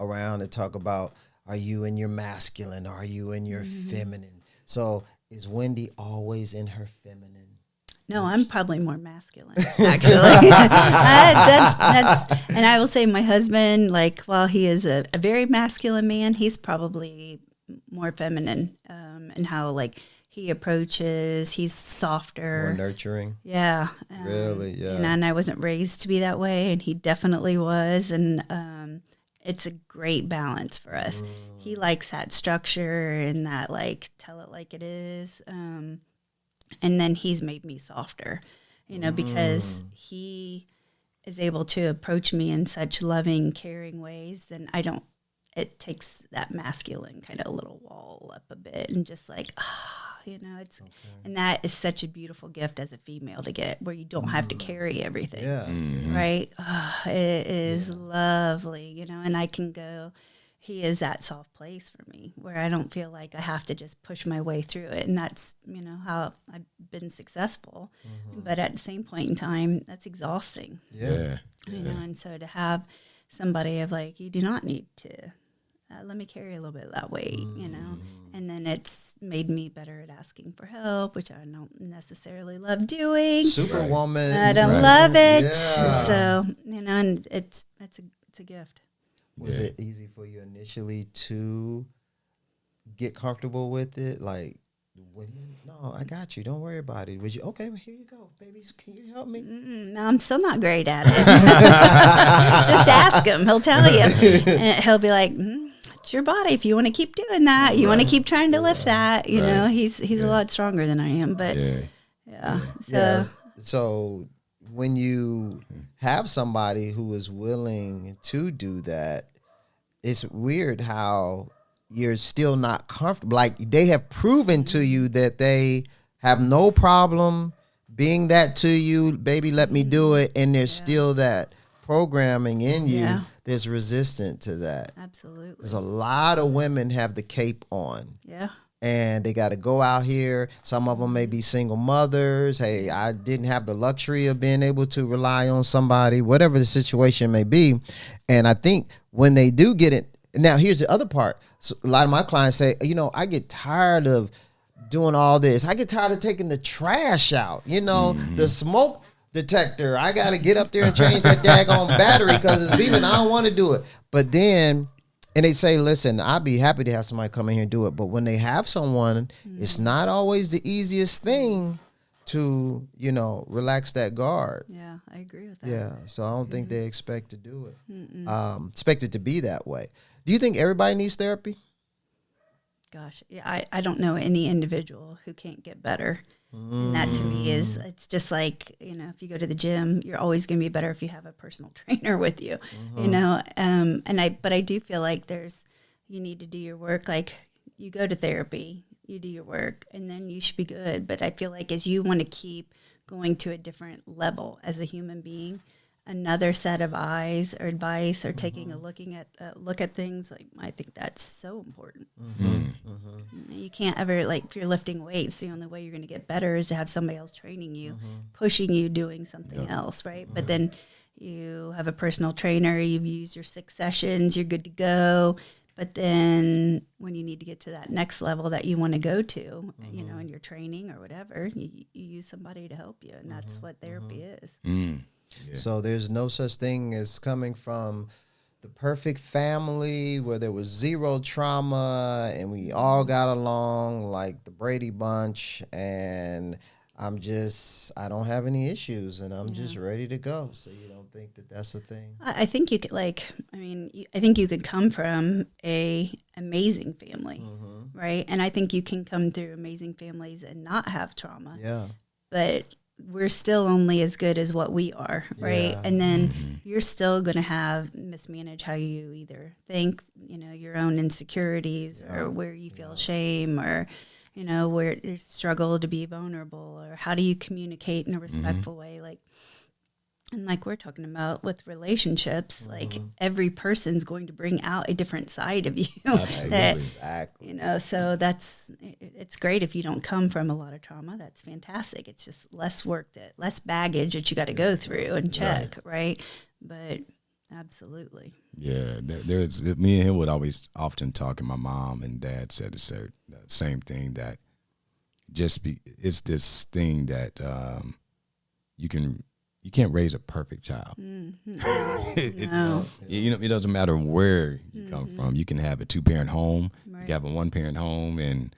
around and talk about, are you in your masculine? Are you in your feminine? So is Wendy always in her feminine? No, I'm probably more masculine, actually. that's and I will say my husband, like, while he is a very masculine man, he's probably more feminine, and how, like, he approaches. He's softer, More nurturing. yeah. Really, yeah. And I wasn't raised to be that way, and he definitely was, and it's a great balance for us. He likes that structure and that, like, tell it like it is. And then he's made me softer, because he is able to approach me in such loving, caring ways. Then it takes that masculine kind of little wall up a bit and just like, it's, and that is such a beautiful gift as a female to get, where you don't have to carry everything. Yeah. Right. It is lovely, and I can go, he is that soft place for me where I don't feel like I have to just push my way through it. And that's, how I've been successful. But at the same point in time, that's exhausting. Yeah. And so to have somebody of like, you do not need to, let me carry a little bit of that weight, and then it's made me better at asking for help, which I don't necessarily love doing. Superwoman. I don't love it. Yeah. So, and it's a gift. Was it easy for you initially to get comfortable with it? Like, no, I got you. Don't worry about it. Was you okay? Well, here you go, baby. Can you help me? No, I'm still not great at it. Just ask him; he'll tell you. And he'll be like, "It's your body. If you want to keep doing that, you want to keep trying to lift that. You know, he's a lot stronger than I am." But So when you have somebody who is willing to do that, it's weird how you're still not comfortable. Like, they have proven to you that they have no problem being that to you. Baby, let me do it. And there's still that programming in you that's resistant to that. Absolutely. There's a lot of women have the cape on. Yeah. And they got to go out here. Some of them may be single mothers. Hey, I didn't have the luxury of being able to rely on somebody, whatever the situation may be. And I think when they do get it, now here's the other part. So a lot of my clients say, I get tired of doing all this. I get tired of taking the trash out, the smoke detector. I got to get up there and change that daggone battery because it's beeping. I don't want to do it. But then, and they say, listen, I'd be happy to have somebody come in here and do it. But when they have someone, it's not always the easiest thing to, relax that guard. Yeah, I agree with that. Yeah, so I don't think they expect to do it. Expect it to be that way. Do you think everybody needs therapy? Gosh, yeah, I don't know any individual who can't get better. And that to me it's just like, if you go to the gym, you're always going to be better if you have a personal trainer with you, but I do feel like you need to do your work. Like, you go to therapy, you do your work, and then you should be good. But I feel like as you want to keep going to a different level as a human being, another set of eyes or advice or taking a look at things, like, I think that's so important. You can't ever, like, if you're lifting weights, the only way you're going to get better is to have somebody else training you, pushing you, doing something else, right? But then you have a personal trainer, you've used your 6 sessions, you're good to go. But then when you need to get to that next level that you want to go to, in your training or whatever, you use somebody to help you, and that's what therapy is. Yeah. So there's no such thing as coming from the perfect family where there was zero trauma and we all got along like the Brady Bunch, and I don't have any issues and I'm just ready to go. So you don't think that that's a thing? I think you could, I think you could come from a amazing family, right? And I think you can come through amazing families and not have trauma. Yeah. But we're still only as good as what we are, right? Yeah. And then you're still going to mismanage how you either think, your own insecurities or where you feel shame or, where you struggle to be vulnerable, or how do you communicate in a respectful way? Like we're talking about with relationships, like every person's going to bring out a different side of you. Absolutely. So it's great if you don't come from a lot of trauma. That's fantastic. It's just less work, less baggage that you got to go through and check, right? But absolutely. Yeah, there's me and him would always often talk, and my mom and dad said the same thing, that, it's this thing that you can't raise a perfect child. No. It doesn't matter where you come from. You can have a 2-parent home. Right. You can have a 1-parent home, and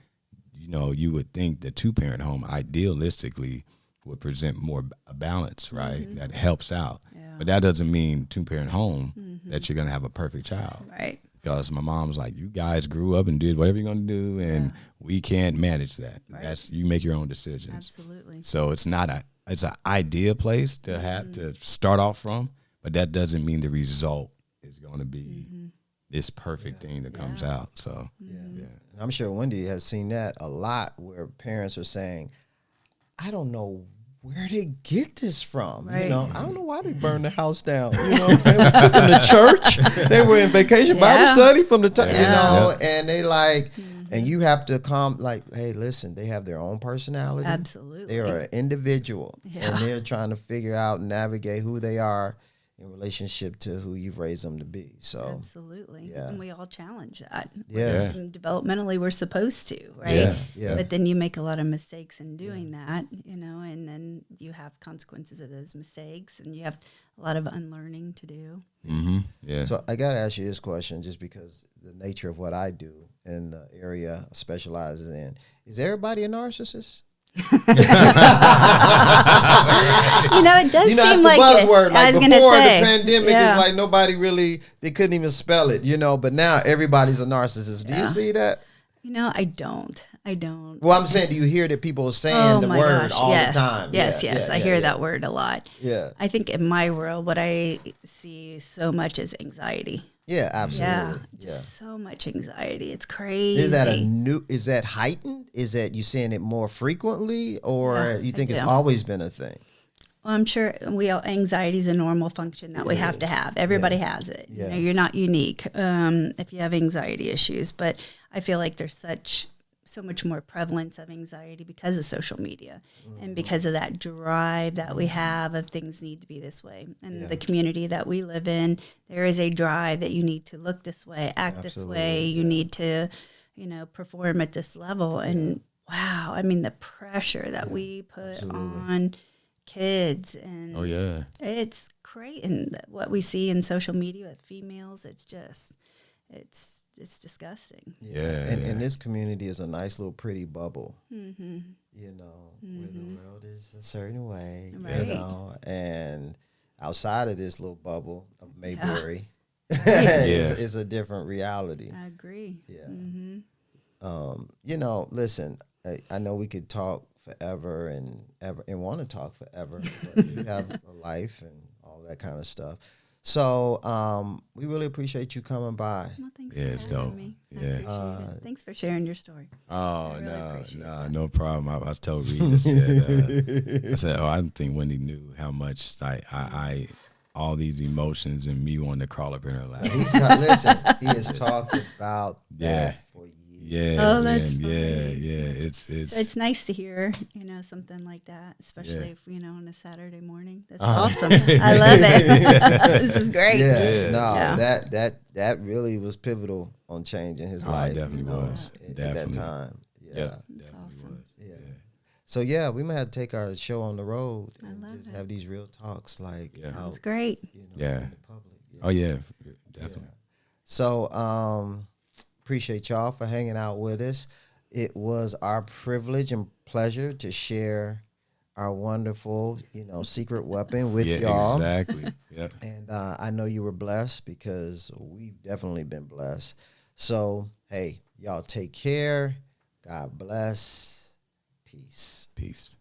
you would think the 2-parent home idealistically would present more a balance, right? That helps out. Yeah. But that doesn't mean 2-parent home that you're gonna have a perfect child. Right. Because my mom's like, you guys grew up and did whatever you're gonna do, and we can't manage that. Right. You make your own decisions. Absolutely. So it's an ideal place to have to start off from, but that doesn't mean the result is going to be this perfect thing that comes out. So yeah. I'm sure Wendy has seen that a lot, where parents are saying, I don't know where they get this from. Right. I don't know why they burned the house down. You know what I'm saying? We took them to church. They were in vacation Bible study from the time, and they like, and you have to come like, hey, listen, they have their own personality. Absolutely. They are an individual, and they're trying to figure out, navigate who they are in relationship to who you've raised them to be. So absolutely. Yeah. And we all challenge that. Yeah. And developmentally, we're supposed to, right? Yeah. But then you make a lot of mistakes in doing that, and then you have consequences of those mistakes, and you have a lot of unlearning to do. Yeah. So I got to ask you this question, just because the nature of what I do and the area I specialize in. Is everybody a narcissist? It does seem that's the like buzzword. it. I was Like gonna before say, the pandemic, yeah. it's like nobody really, they couldn't even spell it, but now everybody's a narcissist. Do you see that? I don't. Well, I'm saying, do you hear that people are saying the word all yes. the time? Yes, I hear that word a lot. Yeah. I think in my world, what I see so much is anxiety. Yeah, absolutely. Yeah, just so much anxiety. It's crazy. Is that heightened? Is that you seeing it more frequently, or you think it's do. always been a thing? Well, I'm sure anxiety is a normal function that we have to have. Everybody has it. Yeah. You're not unique if you have anxiety issues. But I feel like there's so much more prevalence of anxiety because of social media and because of that drive that we have of things need to be this way. And the community that we live in, there is a drive that you need to look this way, act this way. You need to, perform at this level. And wow, the pressure that we put on kids, and it's great. And what we see in social media with females, it's just, it's disgusting. And this community is a nice little pretty bubble, where the world is a certain way, and outside of this little bubble of Mayberry, is a different reality. I agree. Listen, I know we could talk forever and want to talk forever, but you have a life and all that kind of stuff. So we really appreciate you coming by. Well, thanks for having me. I appreciate it. Thanks for sharing your story. Oh, no problem. I told Reed, I said, I think Wendy knew how much I all these emotions and me wanting to crawl up in her lap. Listen, he has talked about that for years. Yeah, that's it's nice to hear, something like that, especially if, on a Saturday morning. That's awesome. I love it. This is great. That really was pivotal on changing his life. It definitely was. At that time. Yeah. That's awesome. Yeah. So we might have to take our show on the road and just have these real talks, like Sounds great. in the public. Oh yeah, definitely. So appreciate y'all for hanging out with us. It was our privilege and pleasure to share our wonderful, secret weapon with y'all. Exactly. Yeah. And I know you were blessed, because we've definitely been blessed. So, hey, y'all take care. God bless. Peace. Peace.